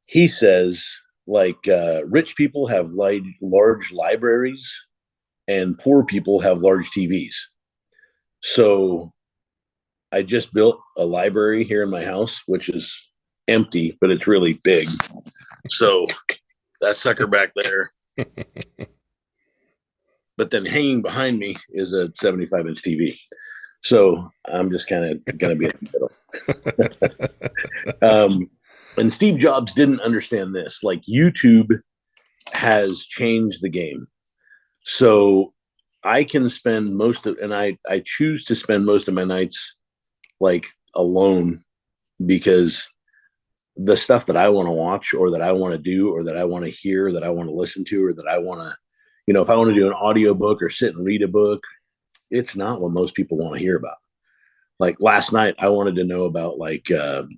He says, rich people have large libraries and poor people have large TVs. So I just built a library here in my house, which is empty, but it's really big. So that sucker back there. But then hanging behind me is a 75-inch TV. So I'm just kind of going to be in the middle. And Steve Jobs didn't understand this. Like, YouTube has changed the game. So I can spend I choose to spend most of my nights like alone, because the stuff that I want to watch or that I want to do or that I want to hear, that I want to listen to, or that I want to, if I want to do an audio book or sit and read a book, it's not what most people want to hear about. Like last night, I wanted to know about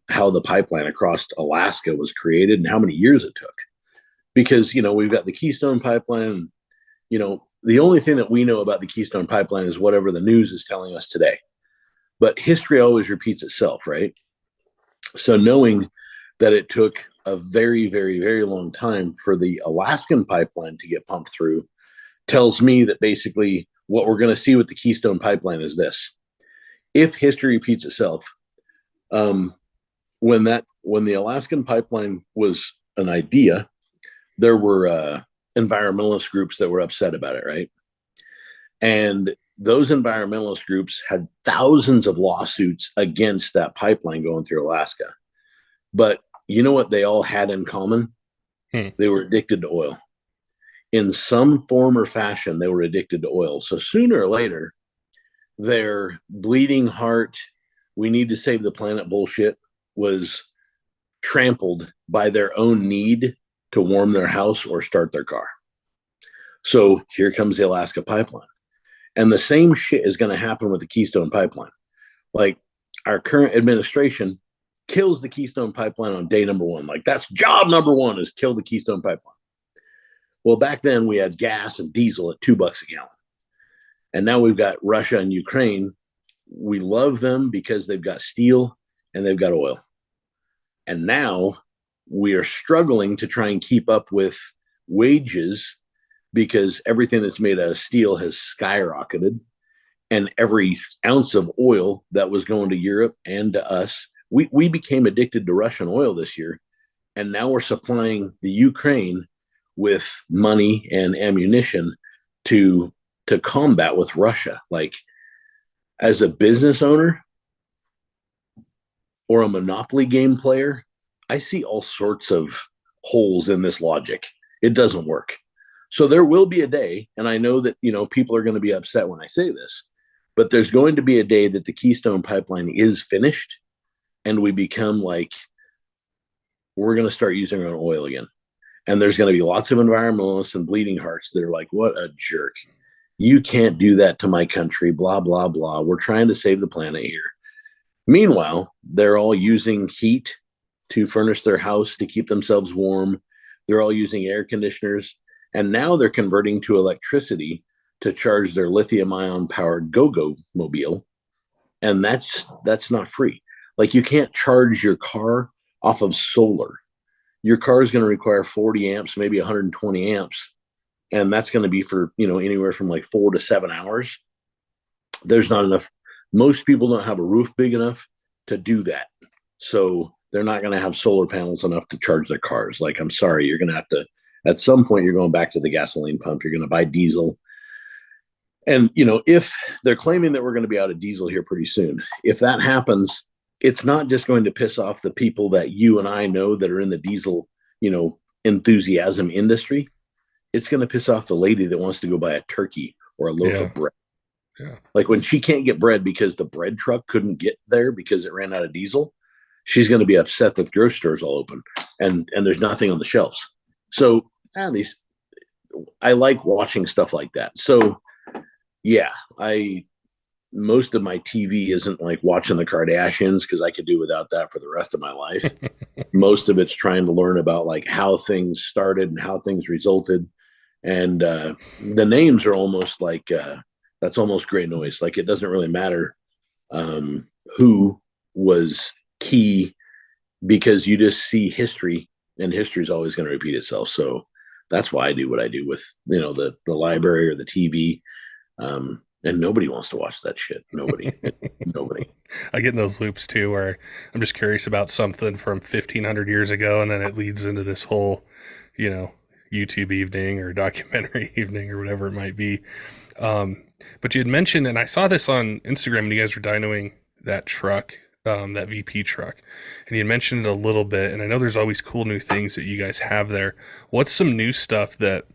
how the pipeline across Alaska was created and how many years it took. Because, we've got the Keystone Pipeline. The only thing that we know about the Keystone Pipeline is whatever the news is telling us today. But history always repeats itself, right? So knowing that it took a very, very, very long time for the Alaskan pipeline to get pumped through tells me that basically what we're going to see with the Keystone Pipeline is this. If history repeats itself, when the Alaskan pipeline was an idea, there were environmentalist groups that were upset about it, right? And those environmentalist groups had thousands of lawsuits against that pipeline going through Alaska. But you know what they all had in common? They were addicted to oil. In some form or fashion, they were addicted to oil. So sooner or later, their bleeding heart, we need to save the planet bullshit was trampled by their own need to warm their house or start their car. So here comes the Alaska pipeline. And the same shit is going to happen with the Keystone Pipeline. Like, our current administration kills the Keystone Pipeline on day number 1. Like, that's job number 1, is kill the Keystone Pipeline. Well, back then we had gas and diesel at $2 a gallon. And now we've got Russia and Ukraine. We love them because they've got steel and they've got oil. And now we are struggling to try and keep up with wages because everything that's made out of steel has skyrocketed. And every ounce of oil that was going to Europe and to us, we became addicted to Russian oil this year. And now we're supplying the Ukraine with money and ammunition to combat with Russia. Like, As a business owner or a monopoly game player, I see all sorts of holes in this logic. It doesn't work. So there will be a day, and I know that, people are going to be upset when I say this, but there's going to be a day that the Keystone Pipeline is finished and we become like, we're going to start using our own oil again. And there's going to be lots of environmentalists and bleeding hearts that are like, what a jerk. You can't do that to my country, blah, blah, blah. We're trying to save the planet here. Meanwhile, they're all using heat to furnish their house to keep themselves warm. They're all using air conditioners. And now they're converting to electricity to charge their lithium-ion powered go-go mobile. And that's not free. Like, you can't charge your car off of solar. Your car is going to require 40 amps, maybe 120 amps. And that's going to be for, anywhere from like 4 to 7 hours. There's not enough. Most people don't have a roof big enough to do that. So they're not going to have solar panels enough to charge their cars. Like, I'm sorry, you're going to have to, at some point, you're going back to the gasoline pump. You're going to buy diesel. And, if they're claiming that we're going to be out of diesel here pretty soon, if that happens, it's not just going to piss off the people that you and I know that are in the diesel, enthusiasm industry. It's going to piss off the lady that wants to go buy a turkey or a loaf of bread. Yeah. Like, when she can't get bread because the bread truck couldn't get there because it ran out of diesel, she's going to be upset that the grocery store is all open and there's nothing on the shelves. So I like watching stuff like that. So yeah, most of my TV isn't like watching the Kardashians, because I could do without that for the rest of my life. Most of it's trying to learn about like how things started and how things resulted. And the names are almost like, that's almost gray noise. Like, it doesn't really matter who was key, because you just see history, and history is always going to repeat itself. So that's why I do what I do with, the library or the TV. And nobody wants to watch that shit. Nobody. I get in those loops too, where I'm just curious about something from 1500 years ago, and then it leads into this whole, YouTube evening or documentary evening or whatever it might be. But you had mentioned, and I saw this on Instagram, and you guys were dynoing that truck, that VP truck, and you mentioned it a little bit. And I know there's always cool new things that you guys have there. What's some new stuff that,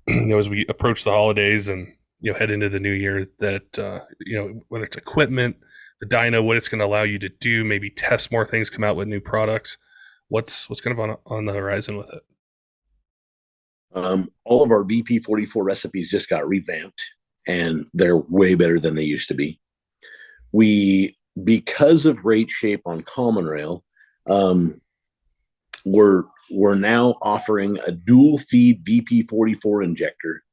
as we approach the holidays and head into the new year, that whether it's equipment, the dyno, what it's going to allow you to do, maybe test more things, come out with new products. What's kind of on the horizon with it? All of our VP44 recipes just got revamped, and they're way better than they used to be. Because of rate shape on Common Rail, we're now offering a dual feed VP44 injector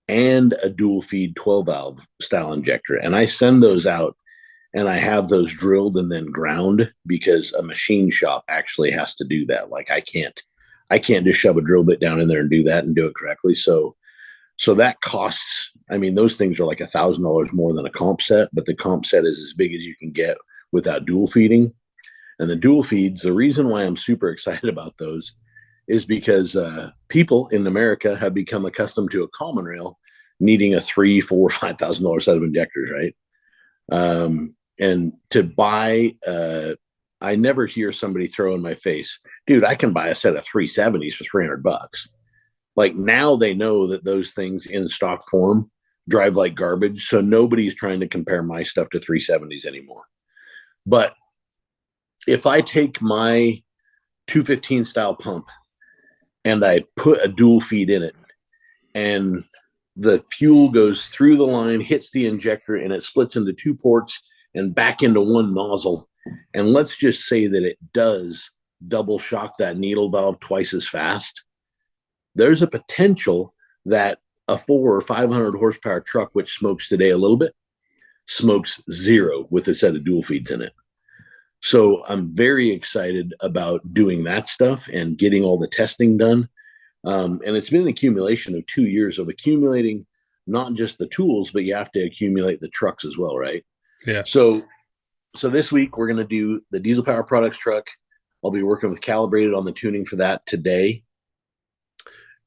and a dual feed 12 valve style injector. And I send those out, and I have those drilled and then ground, because a machine shop actually has to do that. Like, I can't just shove a drill bit down in there and do that and do it correctly. So that costs, those things are like $1,000 more than a comp set, but the comp set is as big as you can get without dual feeding. And the dual feeds, the reason why I'm super excited about those is because people in America have become accustomed to a Common Rail needing a $3,000, $4,000, $5,000 set of injectors, right? And to buy, I never hear somebody throw in my face, dude, I can buy a set of 370s for $300. Like, now they know that those things in stock form drive like garbage, so nobody's trying to compare my stuff to 370s anymore. But if I take my 215 style pump and I put a dual feed in it, and the fuel goes through the line, hits the injector, and it splits into 2 ports and back into 1 nozzle. And let's just say that it does double shock that needle valve twice as fast. There's a potential that a 400 or 500 horsepower truck, which smokes today a little bit, smokes 0 with a set of dual feeds in it. So I'm very excited about doing that stuff and getting all the testing done. And it's been an accumulation of 2 years of accumulating not just the tools, but you have to accumulate the trucks as well, right? Yeah. So this week we're going to do the Diesel Power Products truck. I'll be working with Calibrated on the tuning for that today.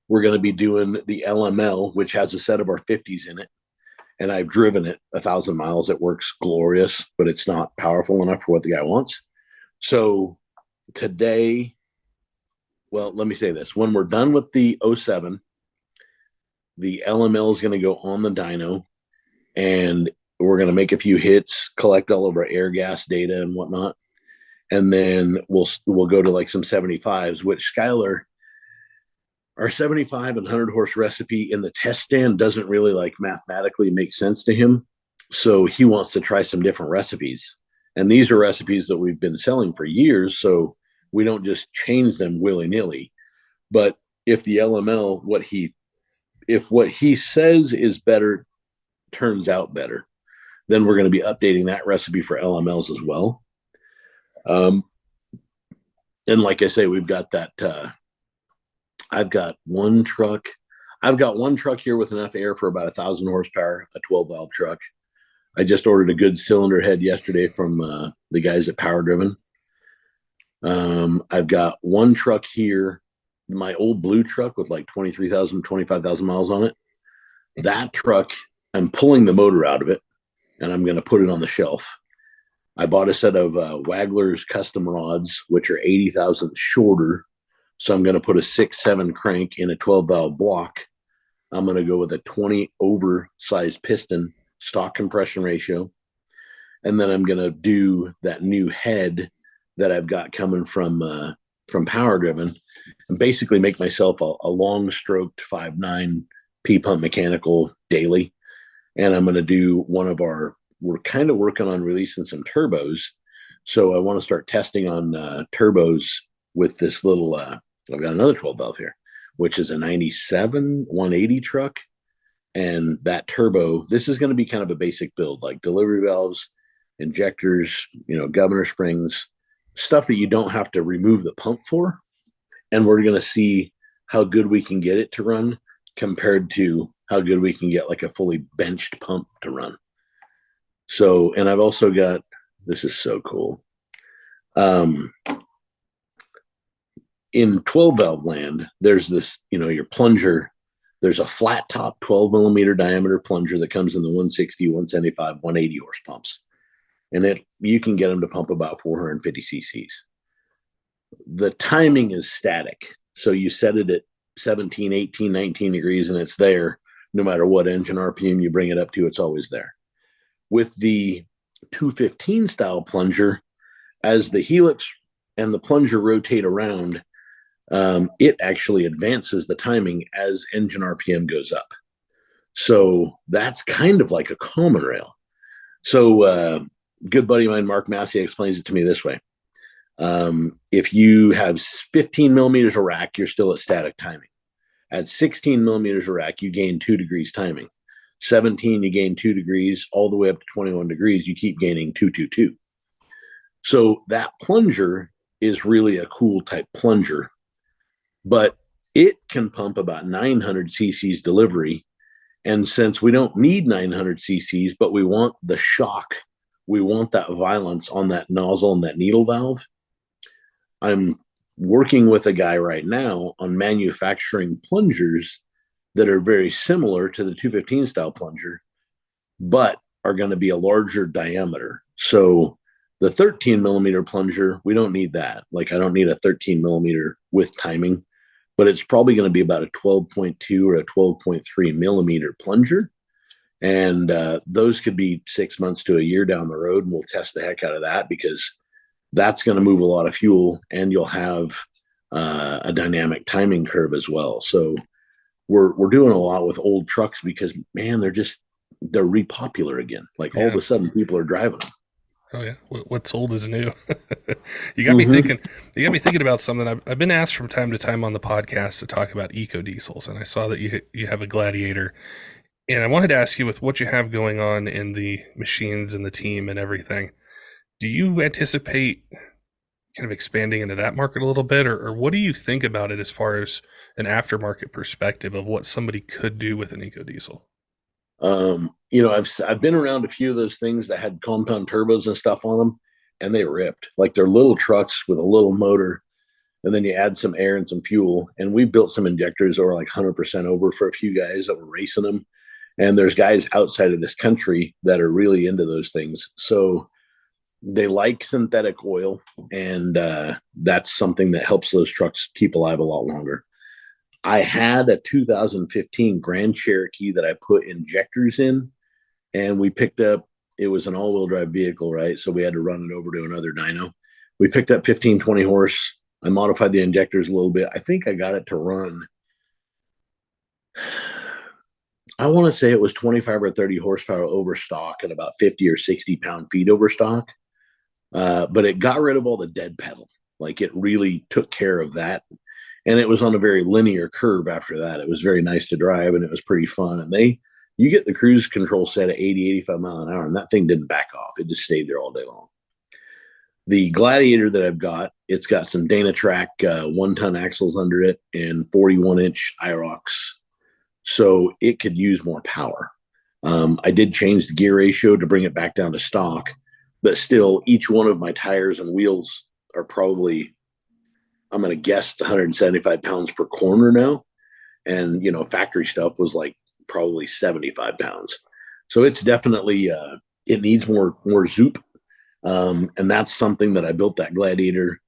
We're going to be doing the LML, which has a set of our 50s in it. and I've driven it 1,000 miles. It works glorious, but it's not powerful enough for what the guy wants. So today, well, let me say this. When we're done with the 07, the LML is going to go on the dyno, and we're going to make a few hits, collect all of our air gas data and whatnot. And then we'll go to like some 75s, which Skylar, our 75 and 100 horse recipe in the test stand doesn't really like mathematically make sense to him. So he wants to try some different recipes. And these are recipes that we've been selling for years. So we don't just change them willy-nilly. But if the LML, if what he says is better turns out better, then we're going to be updating that recipe for LMLs as well. And like I say, we've got that, I've got one truck here with enough air for about 1,000 horsepower, a 12 valve truck. I just ordered a good cylinder head yesterday from the guys at Power Driven. I've got one truck here, my old blue truck with like 23,000, 25,000 miles on it. That truck, I'm pulling the motor out of it and I'm going to put it on the shelf. I bought a set of Wagler's custom rods, which are 80 thousandths shorter. So I'm going to put a 6-7 crank in a 12 valve block. I'm going to go with a 20 oversized piston, stock compression ratio. And then I'm going to do that new head that I've got coming from Power Driven, and basically make myself a long stroked 5.9 P-pump mechanical daily. And I'm going to do we're kind of working on releasing some turbos. So I want to start testing on turbos with this little, I've got another 12 valve here, which is a 97 180 truck. And that turbo, this is going to be kind of a basic build, like delivery valves, injectors, governor springs, stuff that you don't have to remove the pump for. And we're going to see how good we can get it to run compared to how good we can get like a fully benched pump to run. So, and I've also got, this is so cool. In 12 valve land, there's this, your plunger, there's a flat top 12 millimeter diameter plunger that comes in the 160, 175, 180 horse pumps. And you can get them to pump about 450 cc's. The timing is static. So you set it at 17, 18, 19 degrees and it's there. No matter what engine RPM you bring it up to, it's always there. With the 215 style plunger, as the helix and the plunger rotate around, it actually advances the timing as engine RPM goes up. So that's kind of like a common rail. So good buddy of mine, Mark Massey, explains it to me this way. If you have 15 millimeters of rack, you're still at static timing. At 16 millimeters of rack, you gain 2 degrees timing. 17, you gain 2 degrees, all the way up to 21 degrees, you keep gaining 222. So that plunger is really a cool type plunger, but it can pump about 900 cc's delivery. And since we don't need 900 cc's, but we want the shock, we want that violence on that nozzle and that needle valve, I'm working with a guy right now on manufacturing plungers that are very similar to the 215 style plunger, but are going to be a larger diameter. So the 13 millimeter plunger, we don't need that. Like I don't need a 13 millimeter with timing, but it's probably going to be about a 12.2 or a 12.3 millimeter plunger. And those could be 6 months to a year down the road. And we'll test the heck out of that because that's going to move a lot of fuel and you'll have a dynamic timing curve as well. So we're doing a lot with old trucks because, man, they're repopular again. Like all of a sudden people are driving them. Oh yeah, what's old is new. You got me thinking. You got me thinking about something. I've been asked from time to time on the podcast to talk about EcoDiesels, and I saw that you have a Gladiator, and I wanted to ask you, with what you have going on in the machines and the team and everything, do you anticipate kind of expanding into that market a little bit, or what do you think about it as far as an aftermarket perspective of what somebody could do with an EcoDiesel? I've been around a few of those things that had compound turbos and stuff on them, and they ripped. Like they're little trucks with a little motor, and then you add some air and some fuel. And we built some injectors that were like 100% over for a few guys that were racing them, And there's guys outside of this country that are really into those things. So they like synthetic oil, and that's something that helps those trucks keep alive a lot longer. I had a 2015 Grand Cherokee that I put injectors in, and we picked up, it was an all-wheel drive vehicle, right? So we had to run it over to another dyno. We picked up 15, 20 horse. I modified the injectors a little bit. I think I got it to run, I want to say it was 25 or 30 horsepower over stock and about 50 or 60 pound-feet over stock. But it got rid of all the dead pedal. Like, it really took care of that. And it was on a very linear curve after that. It was very nice to drive, and it was pretty fun. And you get the cruise control set at 80, 85 mile an hour, and that thing didn't back off. It just stayed there all day long. The Gladiator that I've got, it's got some Dynatrac 1-ton axles under it and 41-inch IROX. So it could use more power. I did change the gear ratio to bring it back down to stock, but still, each one of my tires and wheels are probably, I'm going to guess, 175 pounds per corner now. And, factory stuff was like probably 75 pounds. So it's definitely, it needs more zoop. And that's something that I built that Gladiator.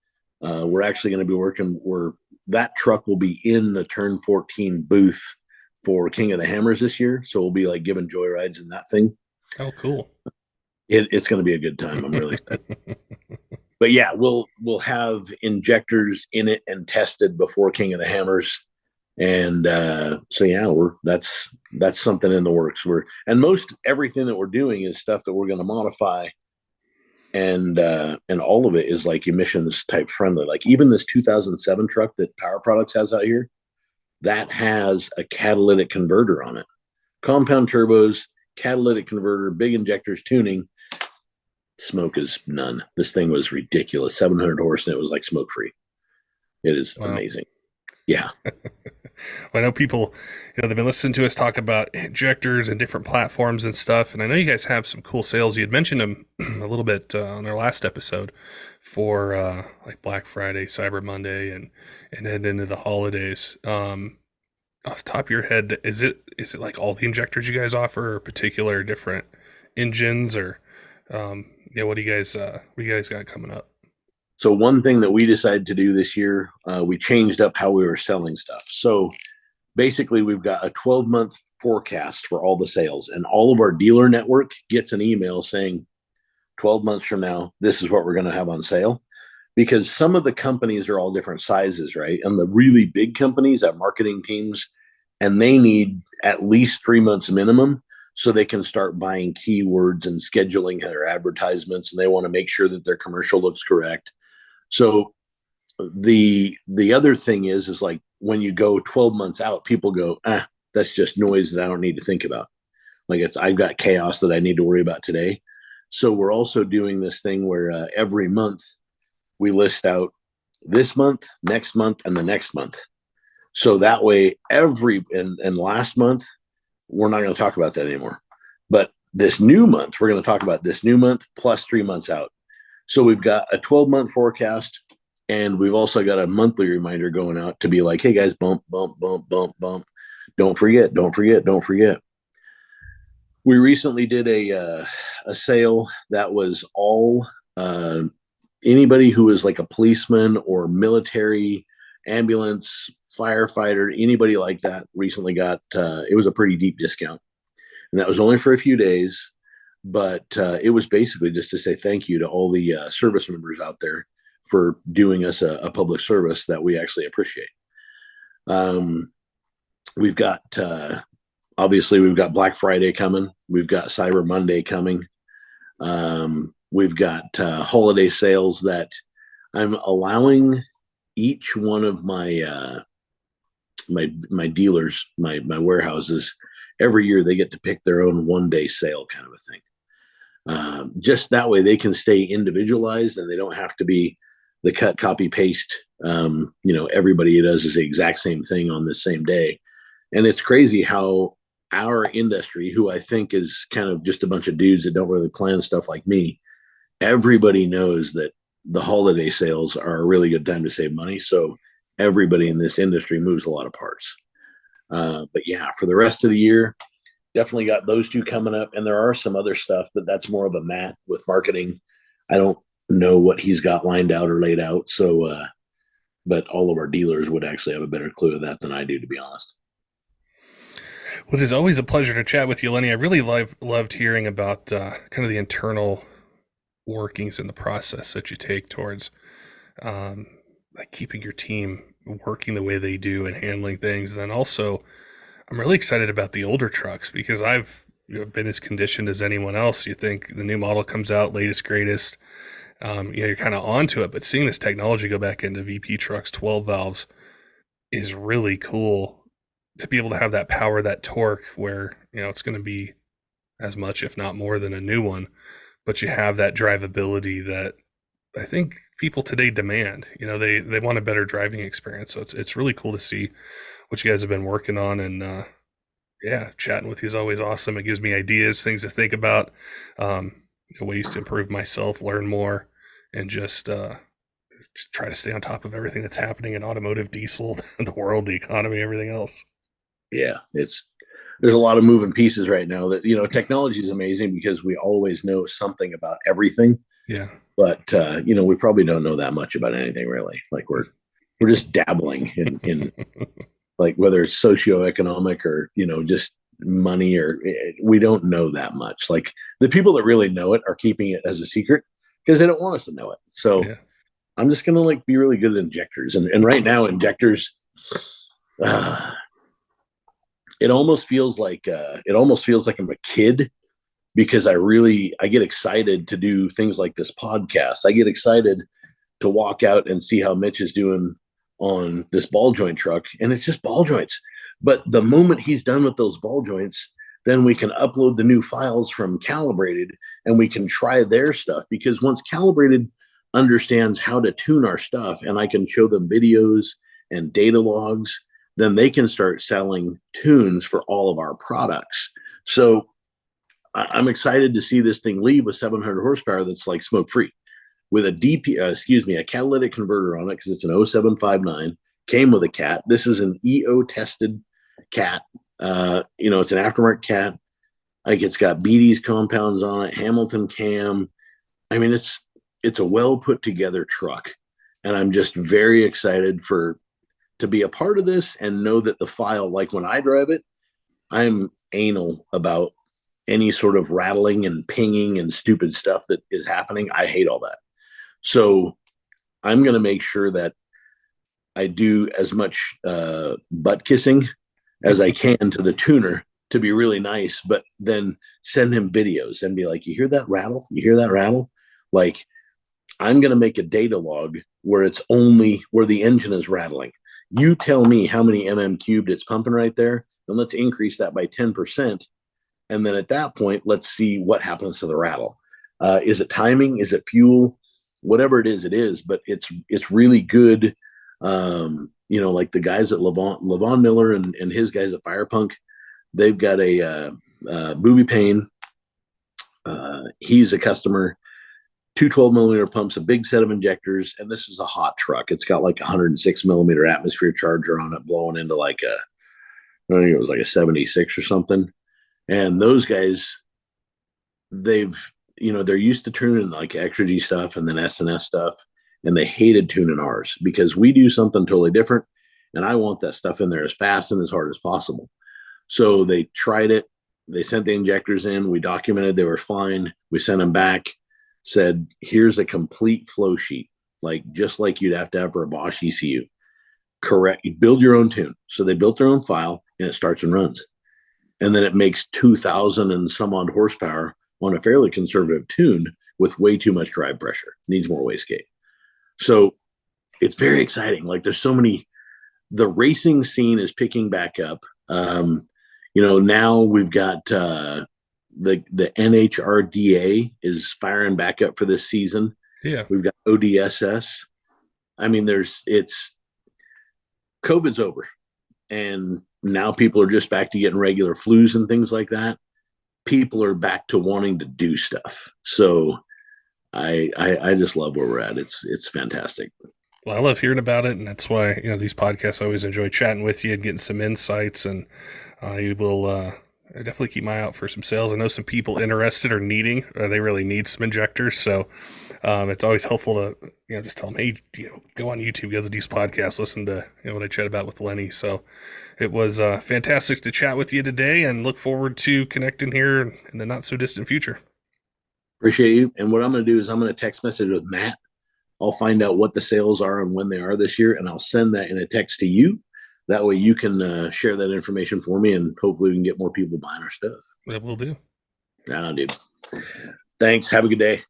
We're actually going to be working where that truck will be in the Turn 14 booth for King of the Hammers this year. So we'll be like giving joyrides in that thing. Oh, cool. It's going to be a good time. I'm really excited. But yeah, we'll have injectors in it and tested before King of the Hammers. And so yeah, that's something in the works. And most everything that we're doing is stuff that we're going to modify, and all of it is like emissions type friendly. Like even this 2007 truck that Power Products has out here, that has a catalytic converter on it. Compound turbos, catalytic converter, big injectors, tuning. Smoke is none. This thing was ridiculous. 700 horse, and it was like smoke free. It is amazing. Yeah. Well, I know people, they've been listening to us talk about injectors and different platforms and stuff. And I know you guys have some cool sales. You had mentioned them a little bit on our last episode for like Black Friday, Cyber Monday, and then into the holidays. Off the top of your head, is it like all the injectors you guys offer, or particular different engines, or what do you guys got coming up? So one thing that we decided to do this year, we changed up how we were selling stuff. So basically, we've got a 12-month forecast for all the sales, and all of our dealer network gets an email saying 12 months from now, this is what we're going to have on sale. Because some of the companies are all different sizes, right? And the really big companies have marketing teams, and they need at least 3 months minimum so they can start buying keywords and scheduling their advertisements, and they want to make sure that their commercial looks correct. So the other thing is like when you go 12 months out, people go, that's just noise that I don't need to think about. Like I've got chaos that I need to worry about today. So we're also doing this thing where every month we list out this month, next month, and the next month. So that way and last month, we're not going to talk about that anymore. But this new month, we're going to talk about this new month plus 3 months out. So we've got a 12-month forecast, and we've also got a monthly reminder going out to be like, hey guys, bump, bump, bump, bump, bump. Don't forget, don't forget, don't forget. We recently did a sale that was all anybody who is like a policeman or military, ambulance, firefighter, anybody like that recently got, it was a pretty deep discount. And that was only for a few days. But it was basically just to say thank you to all the service members out there for doing us a public service that we actually appreciate. We've got, obviously, we've got Black Friday coming. We've got Cyber Monday coming. We've got holiday sales that I'm allowing each one of my my dealers, my warehouses, every year they get to pick their own one-day sale kind of a thing. Just that way they can stay individualized and they don't have to be the cut, copy, paste. Everybody does is the exact same thing on the same day. And it's crazy how our industry, who I think is kind of just a bunch of dudes that don't really plan stuff like me, everybody knows that the holiday sales are a really good time to save money. So everybody in this industry moves a lot of parts. But yeah, for the rest of the year, definitely got those two coming up, and there are some other stuff, but that's more of a Matt with marketing. I don't know what he's got lined out or laid out. So, but all of our dealers would actually have a better clue of that than I do, to be honest. Well, it is always a pleasure to chat with you, Lenny. I really loved hearing about kind of the internal workings in the process that you take towards like keeping your team working the way they do and handling things. And then also, I'm really excited about the older trucks because I've been as conditioned as anyone else. You think the new model comes out, latest, greatest, you're kind of onto it. But seeing this technology go back into VP trucks, 12 valves, is really cool to be able to have that power, that torque, where it's going to be as much, if not more, than a new one. But you have that drivability that I think people today demand. They want a better driving experience. So it's really cool to see what you guys have been working on. And yeah, chatting with you is always awesome. It gives me ideas, things to think about, ways to improve myself, learn more, and just try to stay on top of everything that's happening in automotive, diesel, the world, the economy, everything else. Yeah, there's a lot of moving pieces right now. That technology is amazing because we always know something about everything. Yeah. But we probably don't know that much about anything really. Like we're just dabbling in like whether it's socioeconomic or just money, or we don't know that much. Like the people that really know it are keeping it as a secret because they don't want us to know it. So yeah. I'm just gonna be really good at injectors, and right now injectors, it almost feels like I'm a kid because I get excited to do things like this podcast. I get excited to walk out and see how Mitch is doing on this ball joint truck, and it's just ball joints. But the moment he's done with those ball joints, then we can upload the new files from Calibrated and we can try their stuff, because once Calibrated understands how to tune our stuff and I can show them videos and data logs, then they can start selling tunes for all of our products. So I'm excited to see this thing leave with 700 horsepower that's like smoke free, with a catalytic converter on it, because it's an 0759. Came with a cat. This is an EO tested cat. It's an aftermarket cat. Like it's got BD's compounds on it, Hamilton cam. I mean, it's a well put together truck, and I'm just very excited to be a part of this and know that the file, like when I drive it, I'm anal about any sort of rattling and pinging and stupid stuff that is happening. I hate all that. So I'm going to make sure that I do as much butt kissing as I can to the tuner to be really nice, but then send him videos and be like, you hear that rattle? You hear that rattle? Like, I'm going to make a data log where it's only where the engine is rattling. You tell me how many cubed it's pumping right there, and let's increase that by 10%. And then at that point, let's see what happens to the rattle. Is it timing? Is it fuel? Whatever it is, but it's really good. Like the guys at Levon Miller and his guys at Firepunk, they've got a Booby Payne. He's a customer. 2 12-millimeter pumps, a big set of injectors, and this is a hot truck. It's got like a 106-millimeter atmosphere charger on it, blowing into like I think it was like a 76 or something. And those guys, they're used to tuning like extra G stuff and then SNS stuff, and they hated tuning ours because we do something totally different, and I want that stuff in there as fast and as hard as possible. So they tried it. They sent the injectors in. We documented they were fine. We sent them back, said, here's a complete flow sheet, like just like you'd have to have for a Bosch ECU. Correct. You build your own tune. So they built their own file, and it starts and runs. And then it makes 2,000 and some odd horsepower on a fairly conservative tune with way too much drive pressure. Needs more wastegate. So it's very exciting. Like there's so many. The racing scene is picking back up. Now we've got the NHRDA is firing back up for this season. Yeah, we've got ODSS. I mean, COVID's over, and now people are just back to getting regular flus and things like that. People are back to wanting to do stuff. So I just love where we're at. It's fantastic. Well, I love hearing about it, and that's why these podcasts, I always enjoy chatting with you and getting some insights. And I will I definitely keep my eye out for some sales. I know some people interested or needing, they really need some injectors. So it's always helpful to, just tell them, hey, go on YouTube, go to the Diesel podcast, listen to what I chat about with Lenny. So it was fantastic to chat with you today, and look forward to connecting here in the not so distant future. Appreciate you. And what I'm going to do is I'm going to text message with Matt. I'll find out what the sales are and when they are this year, and I'll send that in a text to you. That way you can share that information for me, and hopefully we can get more people buying our stuff. That will do. Nah, dude. Thanks. Have a good day.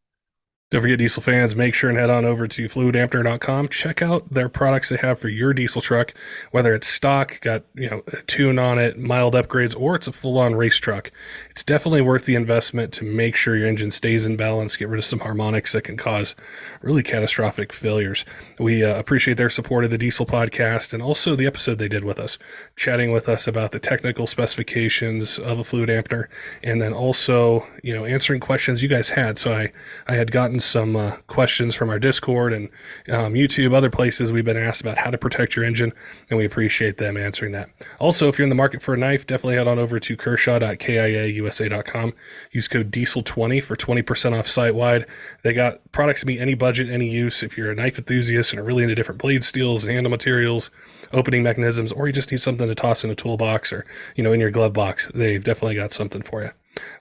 Don't forget, diesel fans, make sure and head on over to fluidampner.com. Check out their products they have for your diesel truck, whether it's stock, got a tune on it, mild upgrades, or it's a full-on race truck. It's definitely worth the investment to make sure your engine stays in balance, get rid of some harmonics that can cause really catastrophic failures. We appreciate their support of the Diesel podcast and also the episode they did with us, chatting with us about the technical specifications of a fluid dampener, and then also answering questions you guys had. So I had gotten some questions from our Discord and YouTube, other places we've been asked about how to protect your engine, and we appreciate them answering that. Also, if you're in the market for a knife, definitely head on over to kershaw.kiausa.com. Use code DIESEL20 for 20% off site-wide. They got products to meet any budget, any use. If you're a knife enthusiast and are really into different blade steels and handle materials, opening mechanisms, or you just need something to toss in a toolbox or in your glove box, they've definitely got something for you.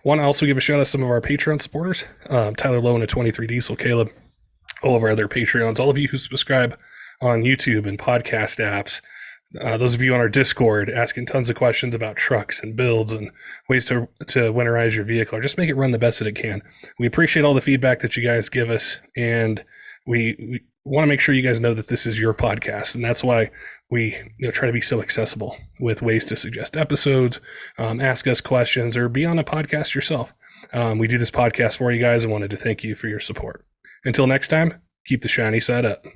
Want to also give a shout out to some of our Patreon supporters, Tyler Loewen at 23 Diesel, Kaleb, all of our other Patreons, all of you who subscribe on YouTube and podcast apps, those of you on our Discord asking tons of questions about trucks and builds and ways to winterize your vehicle, or just make it run the best that it can. We appreciate all the feedback that you guys give us, and we want to make sure you guys know that this is your podcast, and that's why we try to be so accessible with ways to suggest episodes, ask us questions, or be on a podcast yourself. We do this podcast for you guys and wanted to thank you for your support. Until next time, keep the shiny side up.